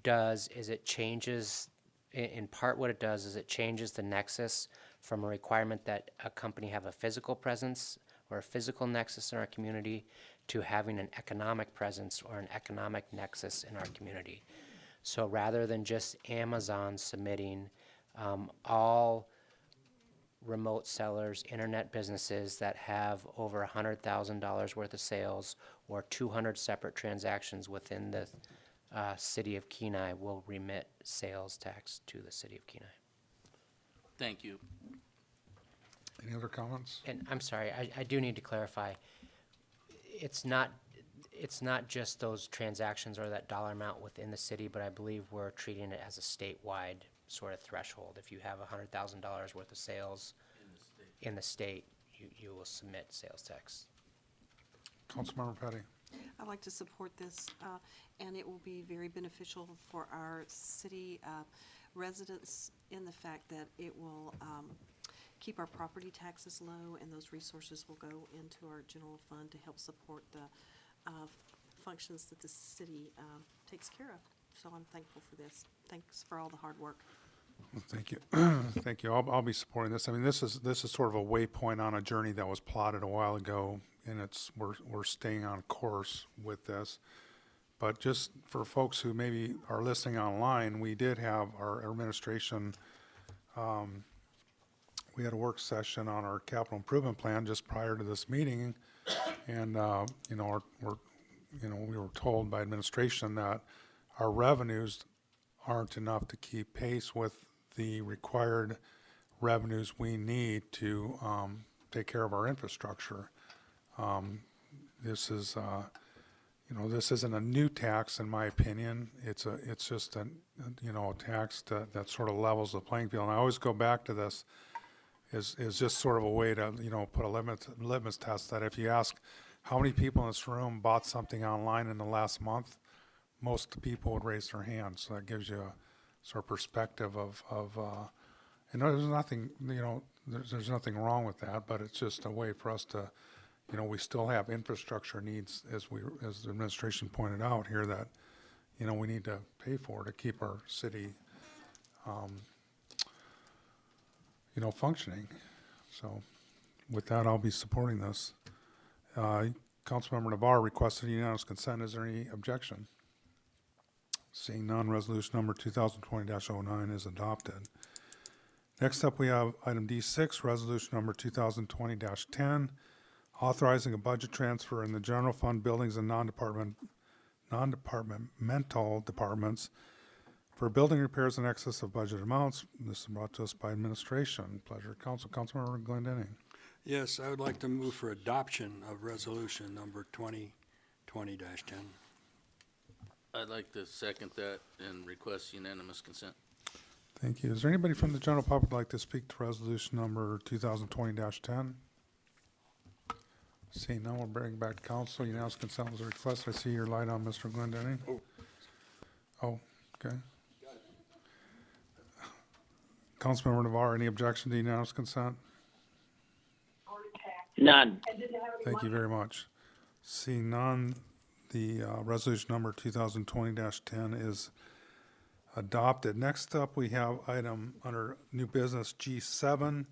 does is it changes, in part what it does is it changes the nexus from a requirement that a company have a physical presence or a physical nexus in our community to having an economic presence or an economic nexus in our community. So rather than just Amazon submitting, all remote sellers, internet businesses that have over $100,000 worth of sales or 200 separate transactions within the city of Kenai will remit sales tax to the city of Kenai. Thank you. Any other comments? And I'm sorry, I do need to clarify. It's not just those transactions or that dollar amount within the city, but I believe we're treating it as a statewide sort of threshold. If you have $100,000 worth of sales in the state, you will submit sales tax. Councilmember Petty. I'd like to support this, and it will be very beneficial for our city residents in the fact that it will keep our property taxes low, and those resources will go into our general fund to help support the functions that the city takes care of. So I'm thankful for this. Thanks for all the hard work. Well, thank you. Thank you. I'll be supporting this. I mean, this is sort of a waypoint on a journey that was plotted a while ago, and we're staying on course with this. But just for folks who maybe are listening online, we did have our administration. We had a work session on our capital improvement plan just prior to this meeting, and we were told by administration that our revenues aren't enough to keep pace with the required revenues we need to take care of our infrastructure. This is, this isn't a new tax in my opinion. It's just a tax that sort of levels the playing field. And I always go back to this is just sort of a way to, put a litmus test that if you ask how many people in this room bought something online in the last month, most people would raise their hands. So that gives you a sort of perspective of there's nothing, there's nothing wrong with that, but it's just a way for us to, we still have infrastructure needs as the administration pointed out here that, we need to pay for to keep our city, functioning. So with that, I'll be supporting this. Councilmember Navarre requested unanimous consent. Is there any objection? Seeing none, resolution number 2020-09 is adopted. Next up, we have item D6, resolution number 2020-10, authorizing a budget transfer in the general fund buildings and non-departmental departments for building repairs in excess of budget amounts. This is brought to us by administration. Pleasure, Council. Councilmember Glendenning. Yes, I would like to move for adoption of resolution number 2020-10. I'd like to second that and request unanimous consent. Thank you. Is there anybody from the general public who'd like to speak to resolution number 2020-10? Seeing none, we'll bring back to council. Unanimous consent was a request. I see your light on, Mr. Glendenning. Oh, okay. Councilmember Navarre, any objection to unanimous consent? None. Thank you very much. Seeing none, the resolution number 2020-10 is adopted. Next up, we have item under new business G7,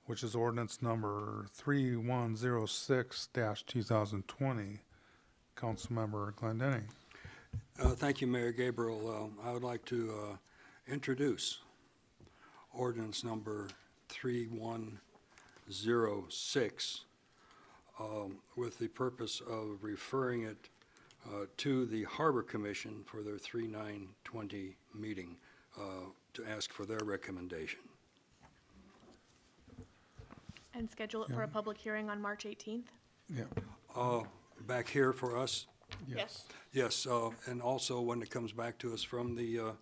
which is ordinance number 3106-2020. Councilmember Glendenning. Thank you, Mayor Gabriel. I would like to introduce ordinance number 3106 with the purpose of referring it to the Harbor Commission for their 3/9/20 meeting to ask for their recommendation. And schedule it for a public hearing on March 18th? Yeah. Back here for us? Yes. Yes, and also when it comes back to us from the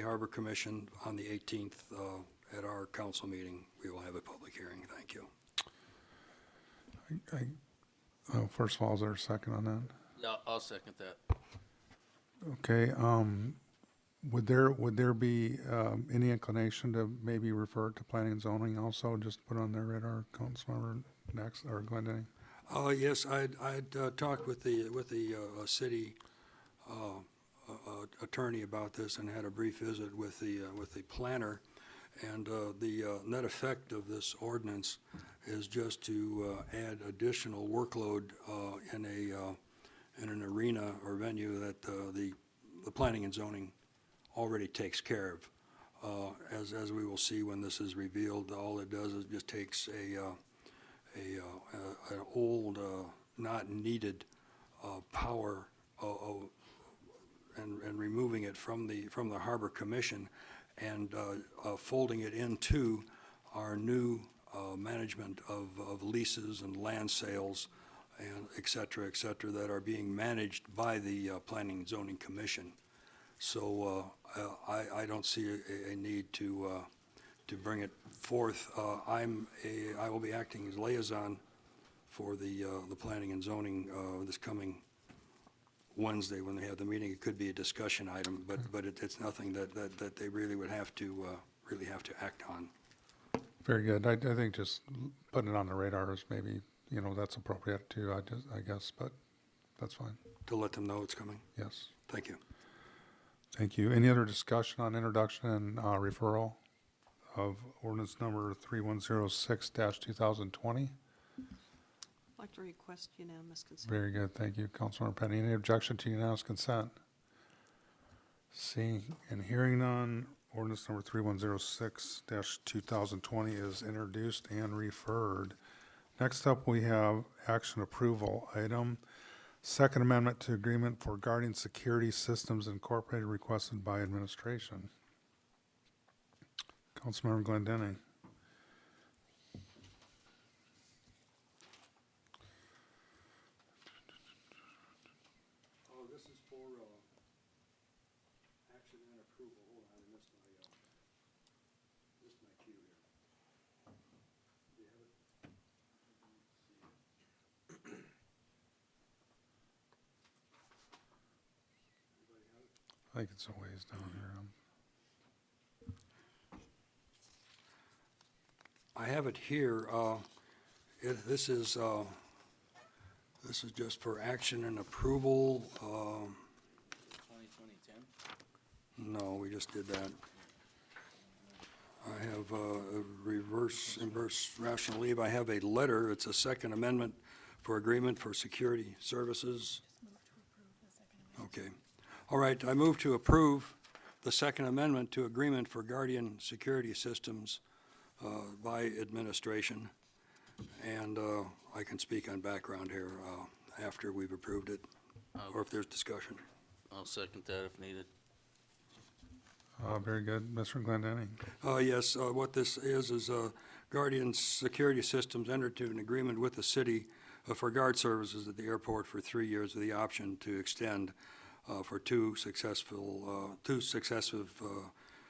Harbor Commission on the 18th at our council meeting, we will have a public hearing. Thank you. First of all, is there a second on that? Yeah, I'll second that. Okay, would there be, any inclination to maybe refer to planning and zoning also, just put on their radar, Councilmember next, or Glendenning? Yes, I'd talked with the city attorney about this and had a brief visit with the planner. And the net effect of this ordinance is just to add additional workload in an arena or venue that the planning and zoning already takes care of. As we will see when this is revealed, all it does is just takes an old, not needed power and removing it from the Harbor Commission and folding it into our new management of leases and land sales and et cetera, that are being managed by the Planning and Zoning Commission. So I don't see a need to bring it forth. I will be acting as liaison for the Planning and Zoning this coming Wednesday when they have the meeting. It could be a discussion item, but it's nothing that they really would have to act on. Very good. I think just putting it on the radar is maybe, that's appropriate too, I guess, but that's fine. To let them know it's coming? Yes. Thank you. Thank you. Any other discussion on introduction and referral of ordinance number 3106-2020? I'd like to request unanimous consent. Very good. Thank you, Councilmember Penny. Any objection to unanimous consent? Seeing and hearing none, ordinance number 3106-2020 is introduced and referred. Next up, we have action approval item. Second Amendment to Agreement for Guardian Security Systems Incorporated, requested by administration. Councilmember Glendenning. Oh, this is for action and approval. Hold on, I missed my cue here. Do you have it? I think it's a ways down here. I have it here. This is just for action and approval. 2020-10? No, we just did that. I have reverse rational leave. I have a letter. It's a Second Amendment for Agreement for Security Services. Okay. All right, I move to approve the Second Amendment to Agreement for Guardian Security Systems by administration. And I can speak on background here after we've approved it, or if there's discussion. I'll second that if needed. Very good. Mr. Glendenning. Yes, what this is Guardian Security Systems entered into an agreement with the city for guard services at the airport for 3 years with the option to extend for two successive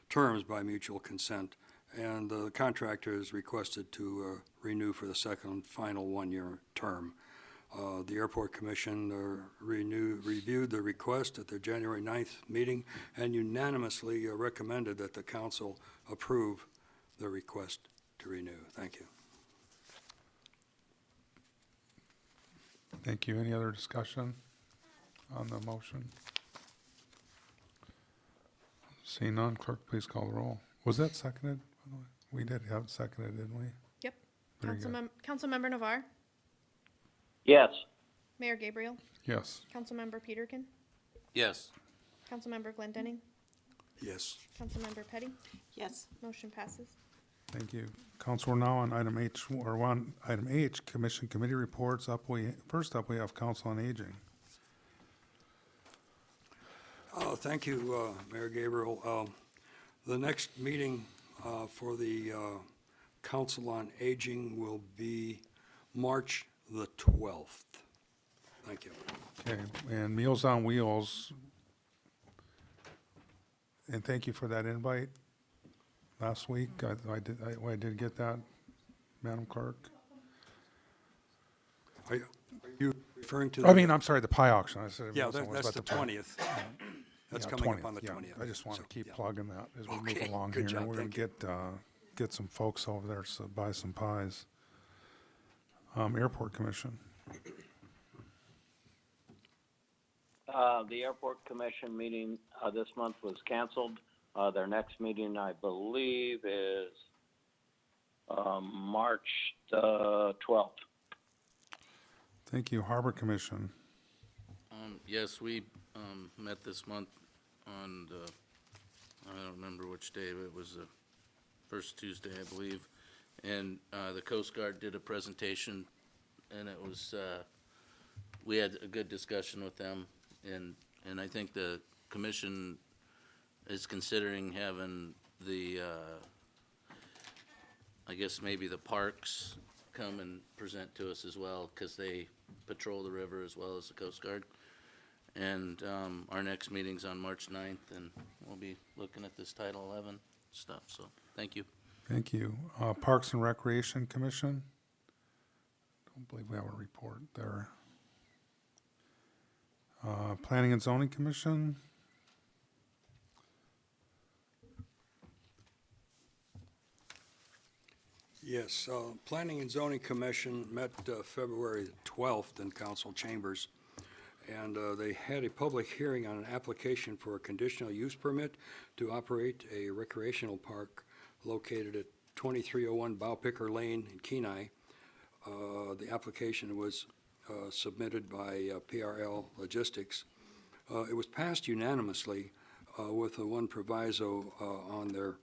terms by mutual consent. And the contractor is requested to renew for the second final one-year term. The Airport Commission reviewed the request at their January 9th meeting and unanimously recommended that the council approve the request to renew. Thank you. Thank you. Any other discussion on the motion? Seeing none, clerk, please call the roll. Was that seconded? We did have it seconded, didn't we? Yep. Very good. Councilmember Navar, Yes. Mayor Gabriel, Yes. Councilmember Peterkin, Yes. Councilmember Glendenning, Yes. Councilmember Petty. Yes. Motion passes. Thank you. Council, we're now on item item H, Commission Committee Reports. First up, we have Council on Aging. Thank you, Mayor Gabriel. The next meeting for the Council on Aging will be March the 12th. Thank you. Okay, and Meals on Wheels. And thank you for that invite, last week. I did get that, Madam Clerk. Are you referring to? I mean, I'm sorry, the pie auction. I said. Yeah, it was that's about the pie- 20th. That's yeah, coming up on the 20th, 20th. I just want to So, keep yeah. plugging that as we Okay, move along good here. job, We're going thank to get some folks over there to buy some pies. Airport Commission. The Airport Commission meeting this month was canceled. Their next meeting, I believe, is March the 12th. Thank you. Harbor Commission. Yes, we met this month on the, I don't remember which day, but it was the first Tuesday, I believe. And the Coast Guard did a presentation, and it was, we had a good discussion with them. And I think the commission is considering having the, I guess maybe the parks come and present to us as well, because they patrol the river as well as the Coast Guard. And our next meeting's on March 9th, and we'll be looking at this Title 11 stuff, so thank you. Thank you. Parks and Recreation Commission. Don't believe we have a report there. Planning and Zoning Commission. Yes, Planning and Zoning Commission met February 12th in council chambers, and they had a public hearing on an application for a conditional use permit to operate a recreational park located at 2301 Bowpicker Lane in Kenai. The application was submitted by PRL Logistics. It was passed unanimously with the one proviso on their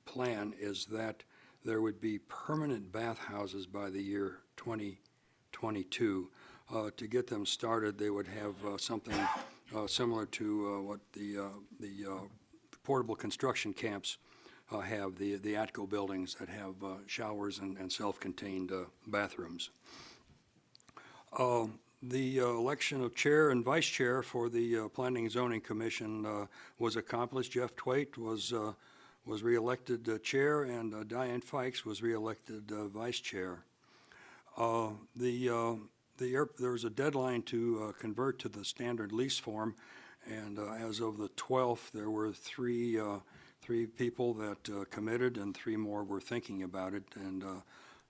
plan is that there would be permanent bathhouses by the year 2022. To get them started, they would have something similar to what the portable construction camps have, the ATCO buildings that have showers and self-contained bathrooms. The election of chair and vice chair for the Planning and Zoning Commission was accomplished. Jeff Twait was reelected chair, and Diane Fikes was reelected vice chair. There was a deadline to convert to the standard lease form, and as of the 12th, there were three people that committed, and 3 more were thinking about it, and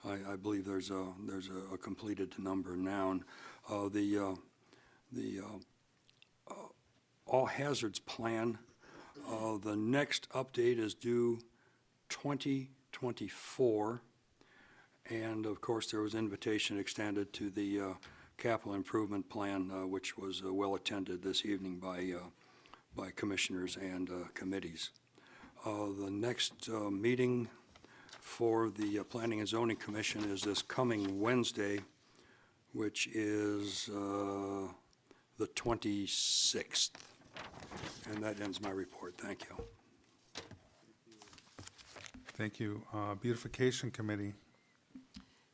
I believe there's a completed number now. The all hazards plan, the next update is due 2024, and of course there was invitation extended to the capital improvement plan, which was well attended this evening by commissioners and committees. The next meeting for the Planning and Zoning Commission is this coming Wednesday, which is the 26th. And that ends my report. Thank you. Thank you. Beautification Committee.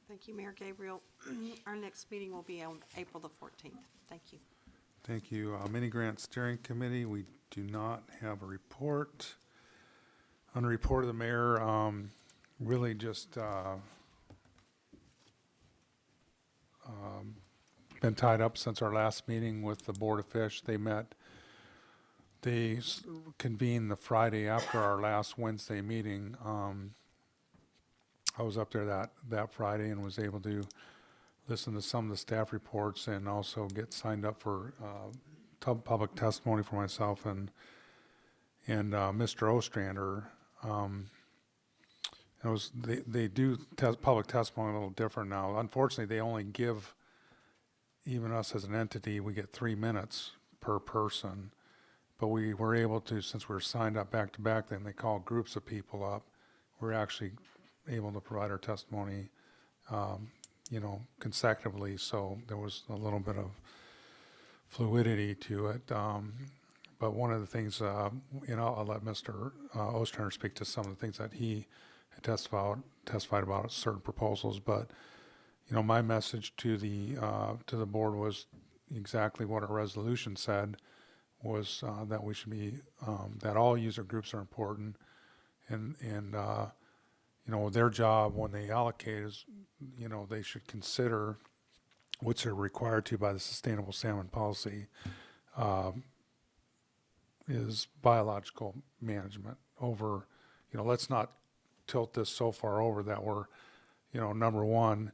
Thank you, Mayor Gabriel. Our next meeting will be on April the 14th. Thank you. Thank you. Mini Grant Steering Committee, we do not have a report. On the report of the mayor, really just been tied up since our last meeting with the Board of Fish. They convened the Friday after our last Wednesday meeting. I was up there that Friday and was able to listen to some of the staff reports and also get signed up for public testimony for myself and Mr. Ostrander. They do public testimony a little different now. Unfortunately, they only give, even us as an entity, we get 3 minutes per person. But we were able to, since we were signed up back to back, then they call groups of people up. We're actually able to provide our testimony, consecutively. So there was a little bit of fluidity to it. But one of the things, I'll let Mr. Ostrander speak to some of the things that he had testified about certain proposals. But, my message to the board was exactly what our resolution said, was that we should be, that all user groups are important, and you know, their job when they allocate is, you know, they should consider, which they're required to by the Sustainable Salmon Policy, is biological management over, you know, let's not tilt this so far over that we're, you know, number one,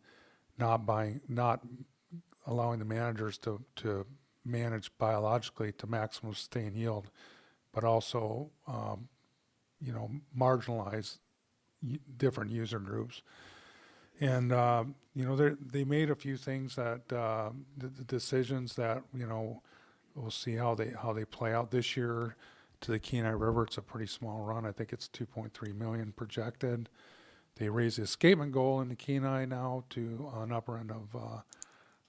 not allowing the managers to manage biologically to maximum sustained yield, but also, you know, marginalize different user groups. And, you know, they made a few things that, the decisions that, you know, we'll see how they play out this year. To the Kenai River, it's a pretty small run. I think it's 2.3 million projected. They raised the escapement goal in the Kenai now to an upper end of, I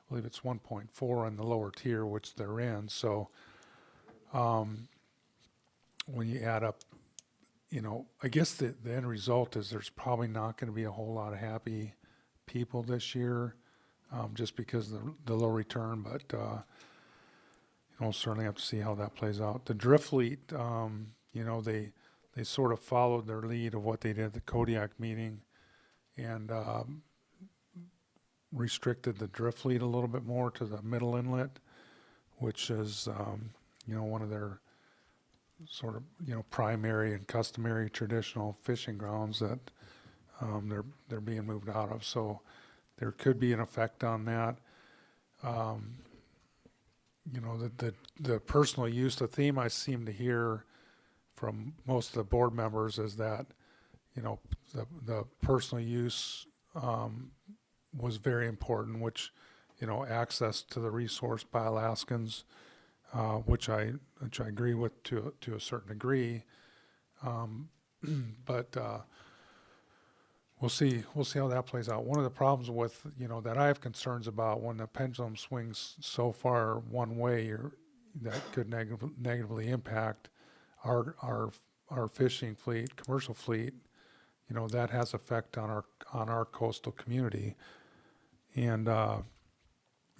believe it's 1.4 in the lower tier, which they're in. So when you add up, you know, I guess the end result is there's probably not going to be a whole lot of happy people this year, just because of the low return. But you know, certainly have to see how that plays out. The drift fleet, you know, they sort of followed their lead of what they did at the Kodiak meeting, and restricted the drift fleet a little bit more to the middle inlet, which is, you know, one of their sort of, you know, primary and customary traditional fishing grounds that they're being moved out of. So there could be an effect on that. You know, the personal use, the theme I seem to hear from most of the board members is that, you know, the personal use was very important, which, you know, access to the resource by Alaskans, which I agree with to a certain degree. But we'll see how that plays out. One of the problems with, you know, that I have concerns about when the pendulum swings so far one way, that could negatively impact our fishing fleet, commercial fleet. You know, that has effect on our coastal community. And not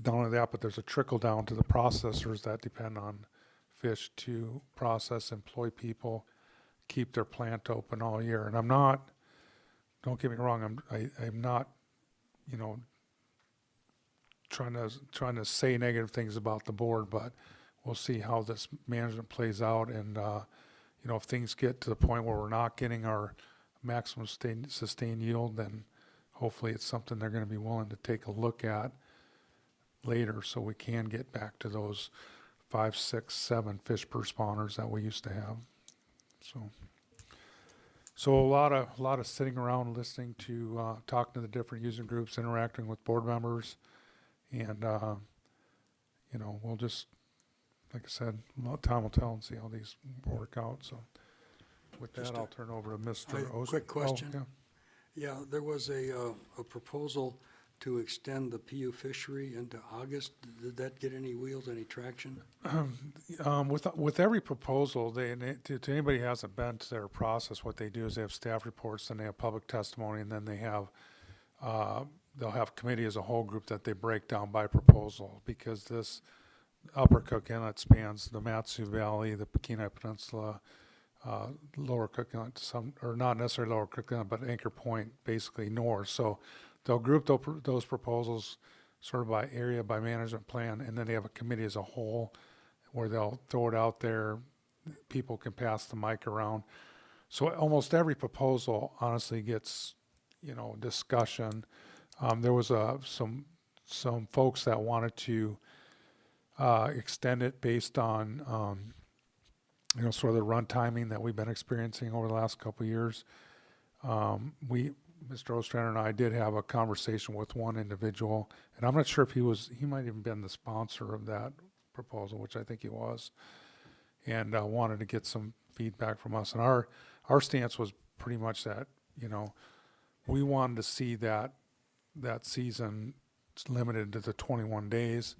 only that, but there's a trickle down to the processors that depend on fish to process, employ people, keep their plant open all year. And don't get me wrong, I'm not, you know, trying to say negative things about the board, but we'll see how this management plays out. And you know, if things get to the point where we're not getting our maximum sustained yield, then hopefully it's something they're going to be willing to take a look at later, so we can get back to those 5, 6, 7 fish per spawners that we used to have. So a lot of sitting around listening to, talking to the different user groups, interacting with board members, and you know, we'll just, like I said, time will tell and see how these work out. So with that, I'll turn over to Mr. Oster. Quick question. Oh, yeah. Yeah, there was a proposal to extend the PU fishery into August. Did that get any wheels, any traction? With every proposal, to anybody who hasn't been to their process, what they do is they have staff reports, then they have public testimony, and then they have they'll have committee as a whole group that they break down by proposal, because this Upper Cook Inlet spans the Matsu Valley, the Kenai Peninsula, Lower Cook Inlet, or not necessarily Lower Cook Inlet, but Anchor Point, basically north. So they'll group those proposals sort of by area, by management plan, and then they have a committee as a whole where they'll throw it out there. People can pass the mic around. So almost every proposal honestly gets, you know, discussion. There was some folks that wanted to extend it based on you know, sort of the run timing that we've been experiencing over the last couple of years. Mr. Ostrander and I did have a conversation with one individual, and I'm not sure if he might even been the sponsor of that proposal, which I think he was, and wanted to get some feedback from us. And our stance was pretty much that, you know, we wanted to see that season limited to the 21 days.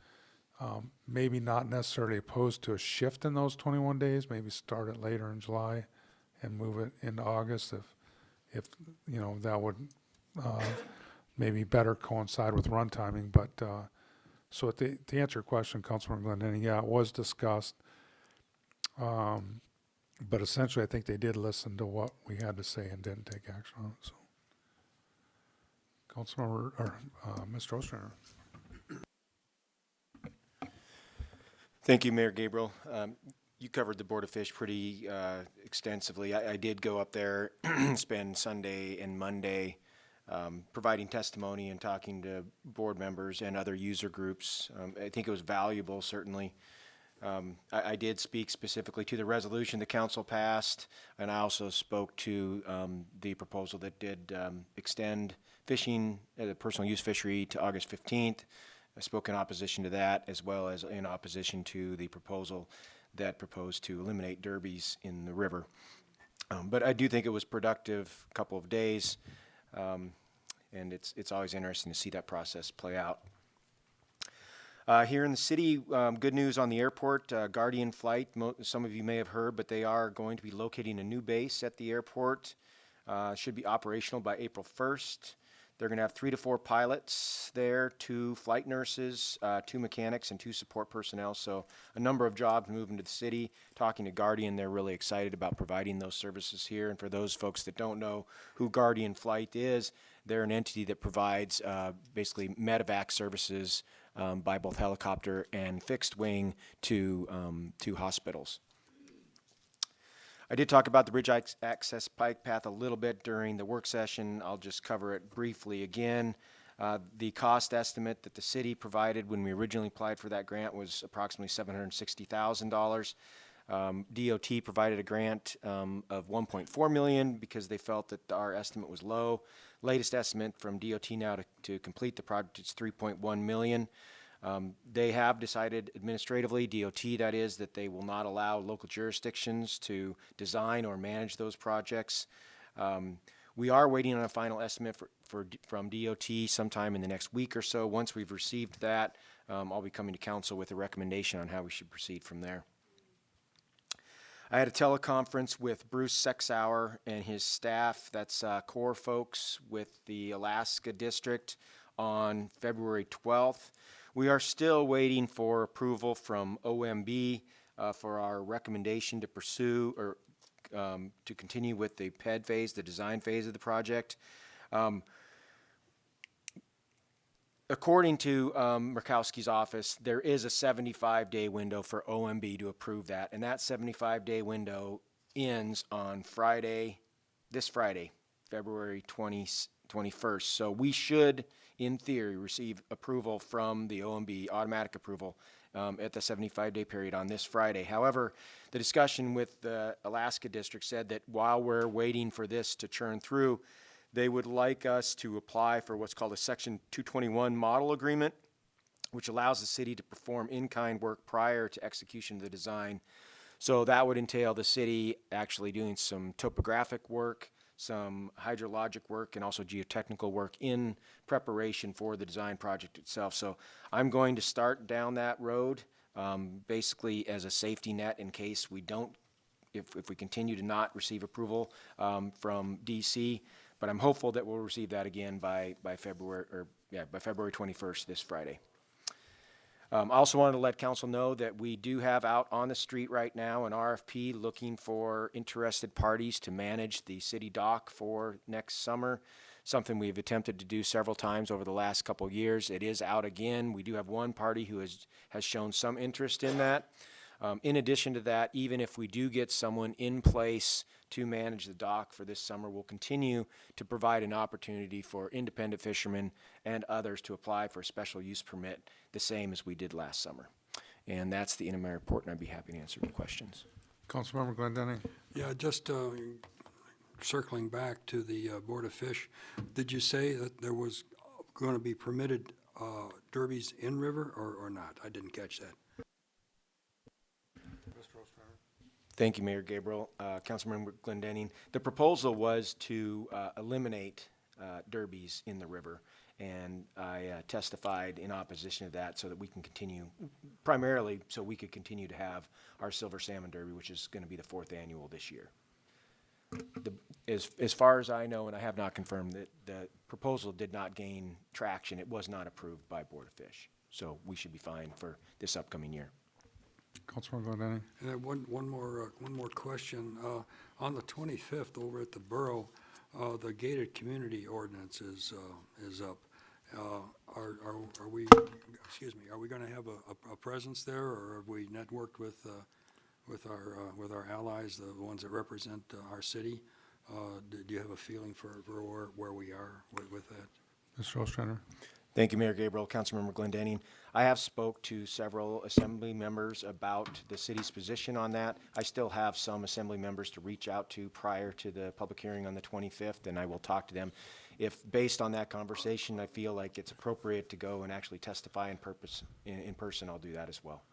Maybe not necessarily opposed to a shift in those 21 days, maybe start it later in July and move it into August if you know, that would maybe better coincide with run timing. But so to answer your question, Councilman Glendinning, yeah, it was discussed. But essentially, I think they did listen to what we had to say and didn't take action on it, so. Councilmember, or, Mr. Ostrander. Thank you, Mayor Gabriel. You covered the Board of Fish pretty extensively. I did go up there, spend Sunday and Monday providing testimony and talking to board members and other user groups. I think it was valuable, certainly. I did speak specifically to the resolution the council passed, and I also spoke to the proposal that did extend fishing, the personal use fishery, to August 15th. I spoke in opposition to that, as well as in opposition to the proposal that proposed to eliminate derbies in the river. But I do think it was productive couple of days, and it's always interesting to see that process play out. Here in the city, good news on the airport, Guardian Flight, some of you may have heard, but they are going to be locating a new base at the airport. Should be operational by April 1st. They're going to have 3 to 4 pilots there, 2 flight nurses, 2 mechanics, and 2 support personnel. So a number of jobs moving to the city. Talking to Guardian, they're really excited about providing those services here. And for those folks that don't know who Guardian Flight is, they're an entity that provides basically medevac services by both helicopter and fixed wing to hospitals. I did talk about the bridge access bike path a little bit during the work session. I'll just cover it briefly again. The cost estimate that the city provided when we originally applied for that grant was approximately $760,000. DOT provided a grant of $1.4 million because they felt that our estimate was low. Latest estimate from DOT now to complete the project is $3.1 million. They have decided administratively, DOT that is, that they will not allow local jurisdictions to design or manage those projects. We are waiting on a final estimate from DOT sometime in the next week or so. Once we've received that, I'll be coming to council with a recommendation on how we should proceed from there. I had a teleconference with Bruce Sexauer and his staff, that's core folks with the Alaska District, on February 12th. We are still waiting for approval from OMB for our recommendation to pursue or to continue with the PED phase, the design phase of the project. According to Murkowski's office, there is a 75-day window for OMB to approve that, and that 75-day window ends on Friday, this Friday, February 21st. So we should, in theory, receive approval from the OMB, automatic approval, at the 75-day period on this Friday. However, the discussion with the Alaska District said that while we're waiting for this to churn through, they would like us to apply for what's called a Section 221 model agreement, which allows the city to perform in-kind work prior to execution of the design. So that would entail the city actually doing some topographic work, some hydrologic work, and also geotechnical work in preparation for the design project itself. So I'm going to start down that road, basically as a safety net in case we don't, if we continue to not receive approval from DC. But I'm hopeful that we'll receive that again by February 21st, this Friday. I also wanted to let council know that we do have out on the street right now an RFP looking for interested parties to manage the city dock for next summer, something we've attempted to do several times over the last couple of years. It is out again. We do have one party who has shown some interest in that. In addition to that, even if we do get someone in place to manage the dock for this summer, we'll continue to provide an opportunity for independent fishermen and others to apply for a special use permit, the same as we did last summer. And that's the end of my report, and I'd be happy to answer any questions. Councilmember Glendenning. Yeah, just circling back to the Board of Fish, did you say that there was going to be permitted derbies in river or not? I didn't catch that. Thank you, Mayor Gabriel. Councilmember Glendenning. The proposal was to eliminate derbies in the river, and I testified in opposition to that so that we can continue, primarily so we could continue to have our Silver Salmon Derby, which is going to be the 4th annual this year. As far as I know, and I have not confirmed, that the proposal did not gain traction. It was not approved by Board of Fish, so we should be fine for this upcoming year. Councilman Glendenning. And then one more question. On the 25th, over at the Borough, the gated community ordinance is up. Are we, excuse me, are we going to have a presence there, or have we networked with our allies, the ones that represent our city? Do you have a feeling for where we are with that? Mr. Ostrander. Thank you, Mayor Gabriel. Councilmember Glendenning. I have spoke to several assembly members about the city's position on that. I still have some assembly members to reach out to prior to the public hearing on the 25th, and I will talk to them. If, based on that conversation, I feel like it's appropriate to go and actually testify in person, I'll do that as well.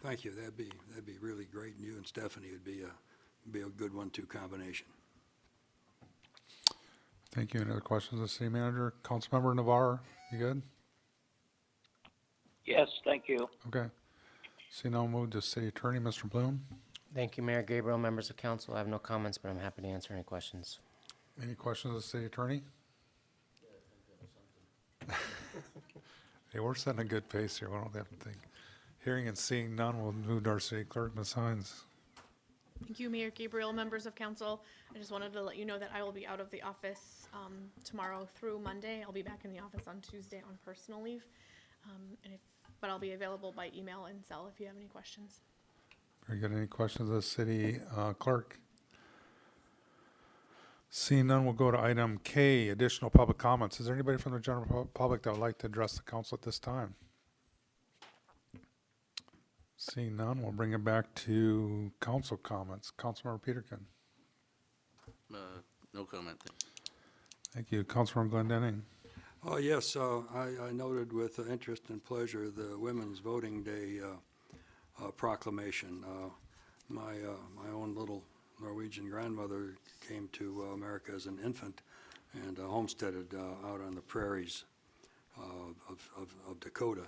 Thank you. That'd be really great. And you and Stephanie would be a good 1-2 combination. Thank you. Any other questions of the city manager? Councilmember Navarre, you good? Yes, thank you. Okay. See, now we'll move to city attorney, Mr. Bloom. Thank you, Mayor Gabriel, members of council. I have no comments, but I'm happy to answer any questions. Any questions of the city attorney? Hey, we're setting a good pace here. We don't have to think. Hearing and seeing none, we'll move to our city clerk, Ms. Hines. Thank you, Mayor Gabriel, members of council. I just wanted to let you know that I will be out of the office tomorrow through Monday. I'll be back in the office on Tuesday on personal leave. But I'll be available by email and cell if you have any questions. Very good. Any questions of the city clerk? Seeing none, we'll go to item K, additional public comments. Is there anybody from the general public that would like to address the council at this time? Seeing none, we'll bring it back to council comments. Councilmember Peterkin. No comment. Thank you. Councilmember Glendenning. Yes, I noted with interest and pleasure the Women's Voting Day proclamation. My own little Norwegian grandmother came to America as an infant and homesteaded out on the prairies of Dakota,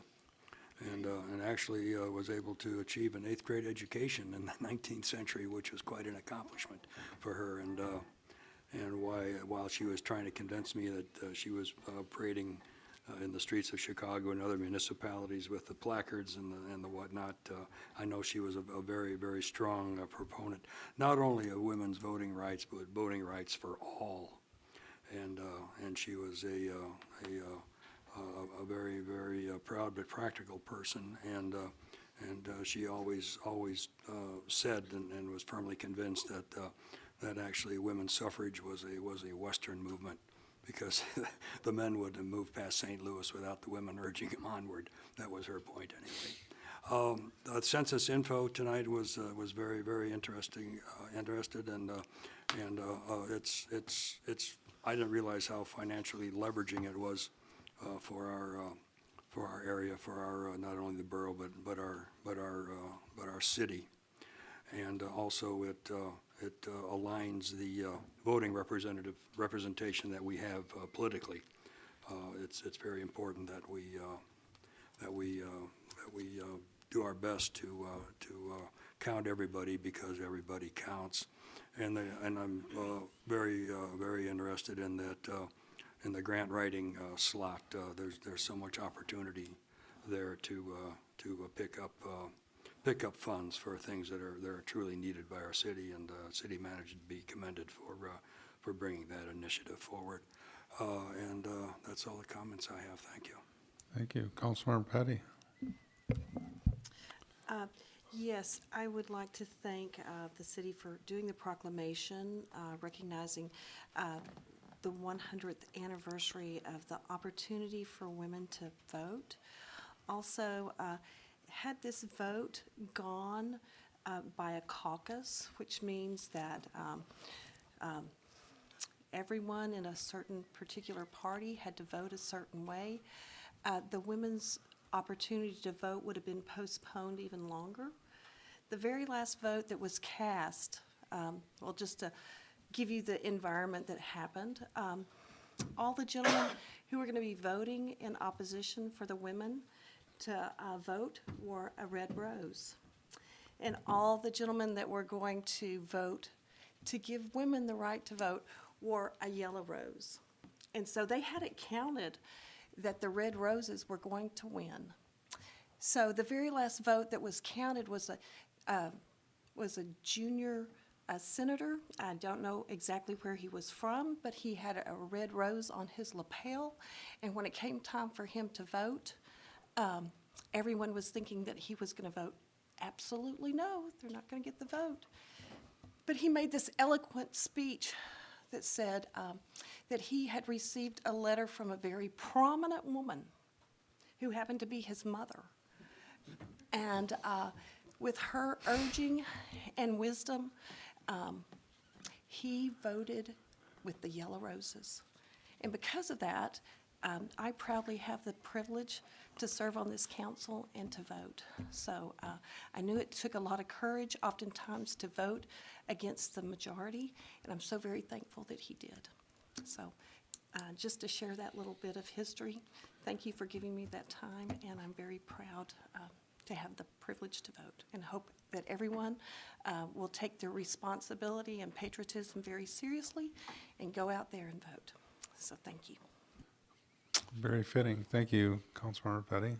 and actually was able to achieve an 8th grade education in the 19th century, which was quite an accomplishment for her. And while she was trying to convince me that she was parading in the streets of Chicago and other municipalities with the placards and the whatnot, I know she was a very, very strong proponent, not only of women's voting rights, but voting rights for all. And she was a very, very proud but practical person. And she always said and was firmly convinced that actually women's suffrage was a Western movement, because the men wouldn't have moved past St. Louis without the women urging them onward. That was her point, anyway. The census info tonight was very, very interested, and it's. I didn't realize how financially leveraging it was for our area, for our not only the borough but our city, and also it aligns the voting representation that we have politically. It's very important that we do our best to count everybody, because everybody counts. And I'm very interested in that in the grant writing slot. There's so much opportunity there to pick up funds for things that are truly needed by our city, and city manager to be commended for bringing that initiative forward. And that's all the comments I have. Thank you. Thank you. Councilmember Petty. Yes, I would like to thank the city for doing the proclamation recognizing the 100th anniversary of the opportunity for women to vote. Also, had this vote gone by a caucus, which means that everyone in a certain particular party had to vote a certain way, the women's opportunity to vote would have been postponed even longer. The very last vote that was cast, well, just to give you the environment that happened, all the gentlemen who were going to be voting in opposition for the women to vote wore a red rose. And all the gentlemen that were going to vote to give women the right to vote wore a yellow rose. And so they had it counted that the red roses were going to win. So the very last vote that was counted was a junior senator. I don't know exactly where he was from, but he had a red rose on his lapel. And when it came time for him to vote, everyone was thinking that he was going to vote absolutely no, they're not going to get the vote. But he made this eloquent speech that said that he had received a letter from a very prominent woman who happened to be his mother. And with her urging and wisdom, he voted with the yellow roses. And because of that, I proudly have the privilege to serve on this council and to vote. So I knew it took a lot of courage oftentimes to vote against the majority, and I'm so very thankful that he did. So just to share that little bit of history, thank you for giving me that time, and I'm very proud to have the privilege to vote, and hope that everyone will take their responsibility and patriotism very seriously and go out there and vote. So thank you. Very fitting. Thank you, Councilmember Petty.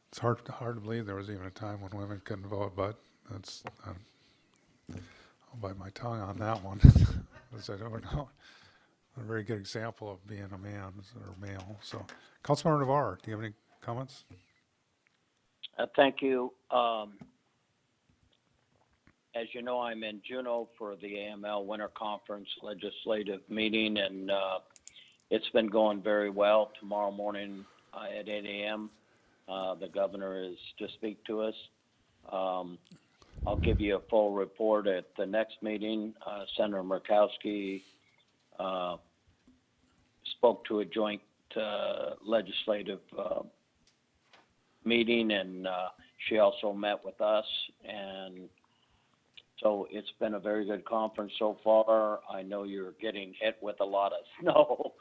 It's hard to believe there was even a time when women couldn't vote, but that's, I'll bite my tongue on that one. As I don't know. A very good example of being a man or male. So, Councilmember Navarre, do you have any comments? Thank you. As you know, I'm in Juneau for the AML Winter Conference legislative meeting, and it's been going very well. Tomorrow morning at 8 a.m., the governor is to speak to us. I'll give you a full report at the next meeting. Senator Murkowski spoke to a joint legislative meeting, and she also met with us, and so it's been a very good conference so far. I know you're getting hit with a lot of snow.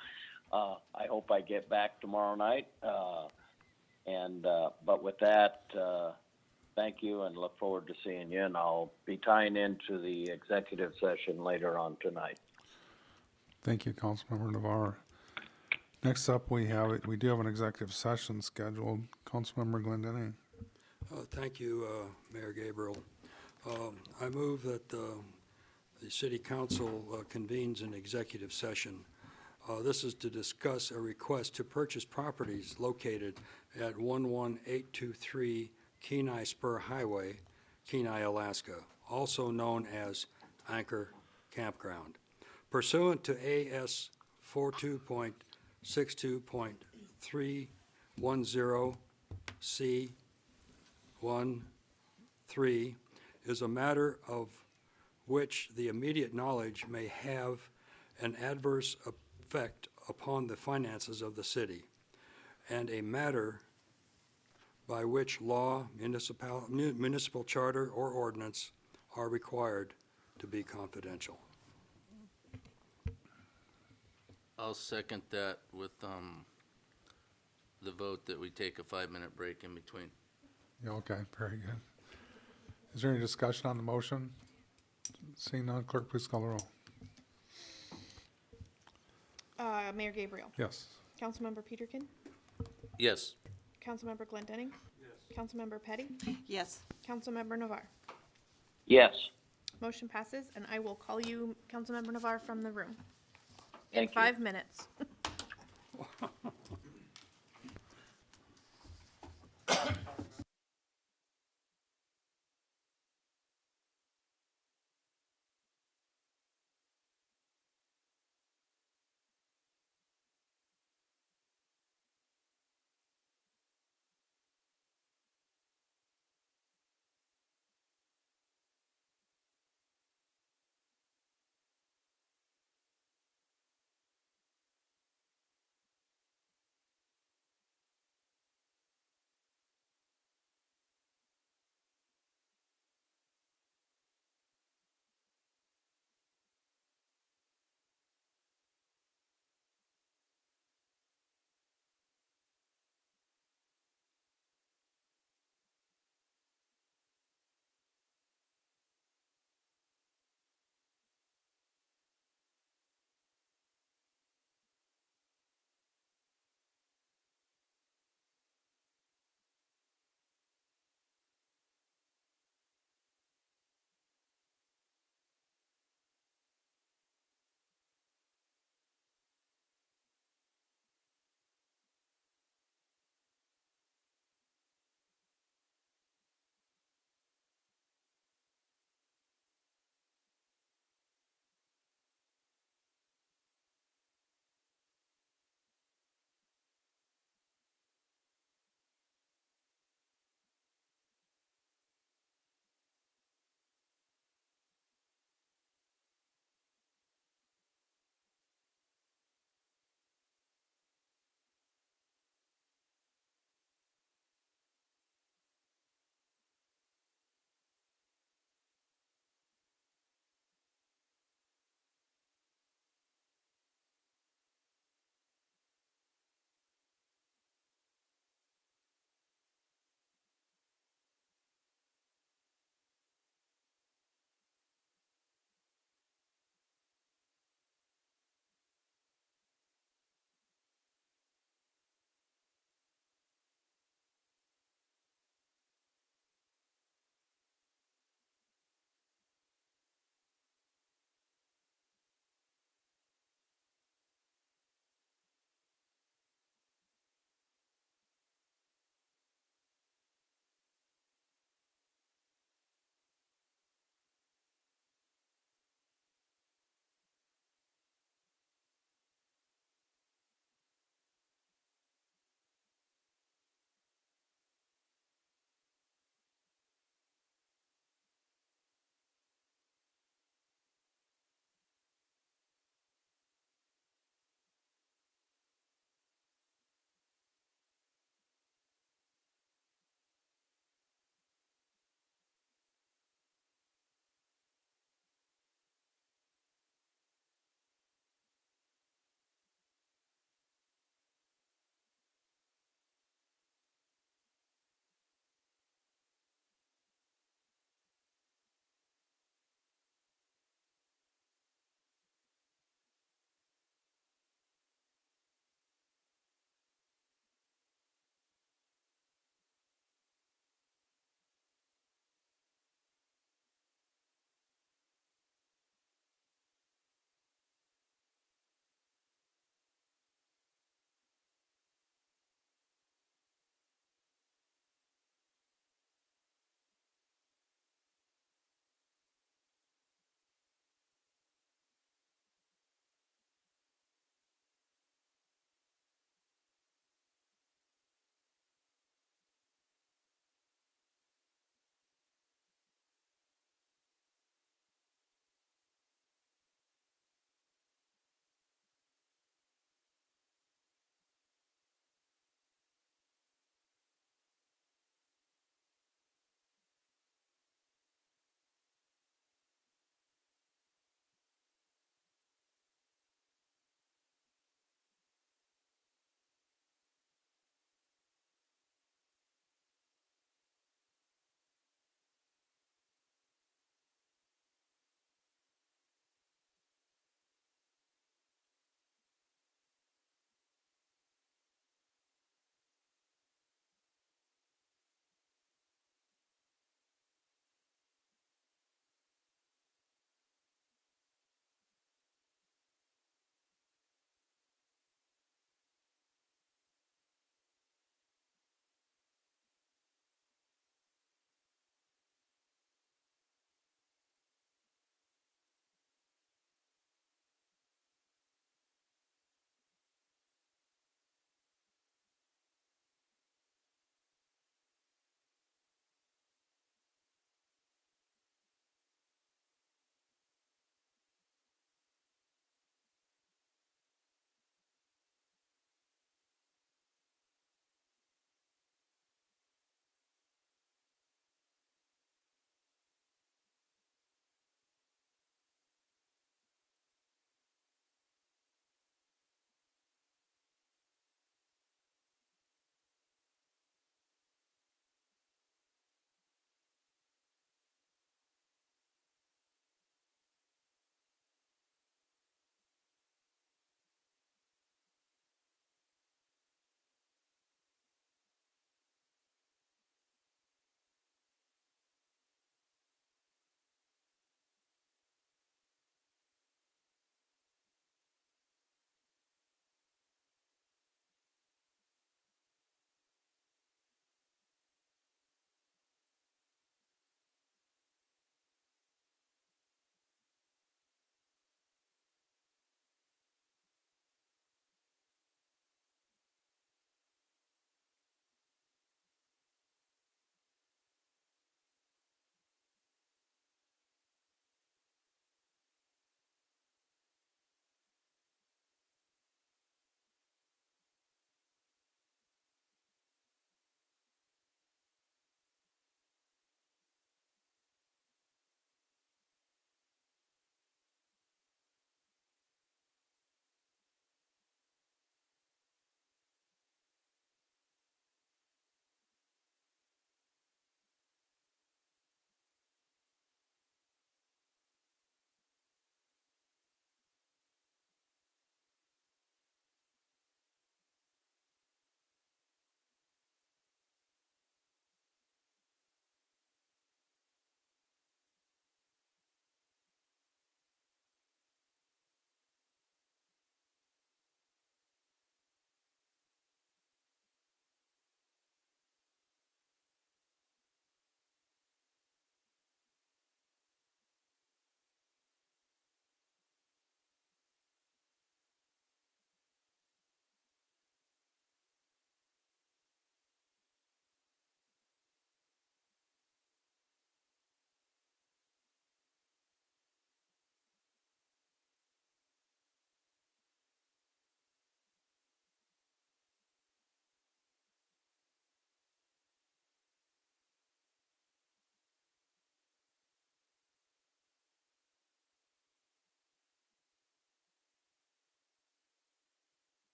I hope I get back tomorrow night. But with that, thank you, and look forward to seeing you. And I'll be tying into the executive session later on tonight. Thank you, Councilmember Navarre. Next up, we do have an executive session scheduled. Councilmember Glendenning. Thank you, Mayor Gabriel. I move that the City Council convenes an executive session. This is to discuss a request to purchase properties located at 11823 Kenai Spur Highway, Kenai, Alaska, also known as Anchor Campground. Pursuant to AS 42.62.310C13 is a matter of which the immediate knowledge may have an adverse effect upon the finances of the city, and a matter by which law, municipal charter, or ordinance are required to be confidential. I'll second that with the vote that we take a 5-minute break in between. Yeah, okay, very good. Is there any discussion on the motion? Seeing none, clerk, please call the roll. Mayor Gabriel. Yes. Councilmember Peterkin. Yes. Councilmember Glendenning. Yes. Councilmember Petty. Yes. Councilmember Navarre. Yes. Motion passes, and I will call you, Councilmember Navarre, from the room in Thank you. 5 minutes.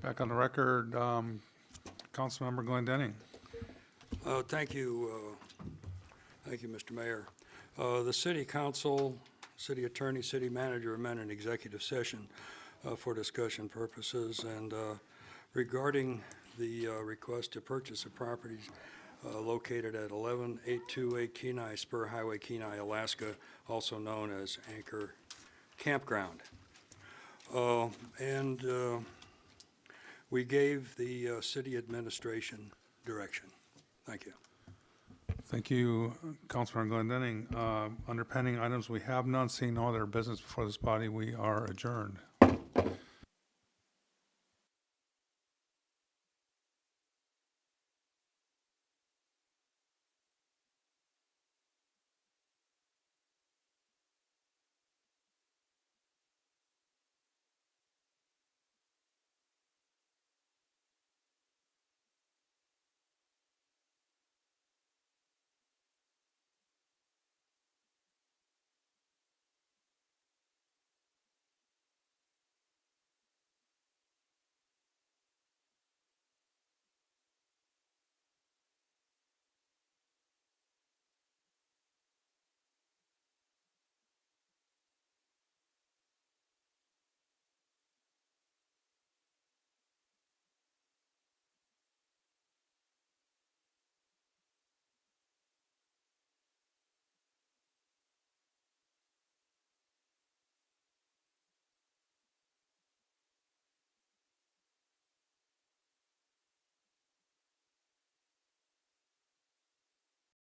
Back on the record, Councilmember Glendenning. Thank you, Mr. Mayor. The city council, city attorney, city manager met in executive session for discussion purposes, and regarding the request to purchase a property located at 11828 Kenai Spur Highway, Kenai, Alaska, also known as Anchor Campground. And we gave the city administration direction. Thank you. Thank you, Councilmember Glendenning. Under pending items, we have none. Seeing no other business before this body, we are adjourned.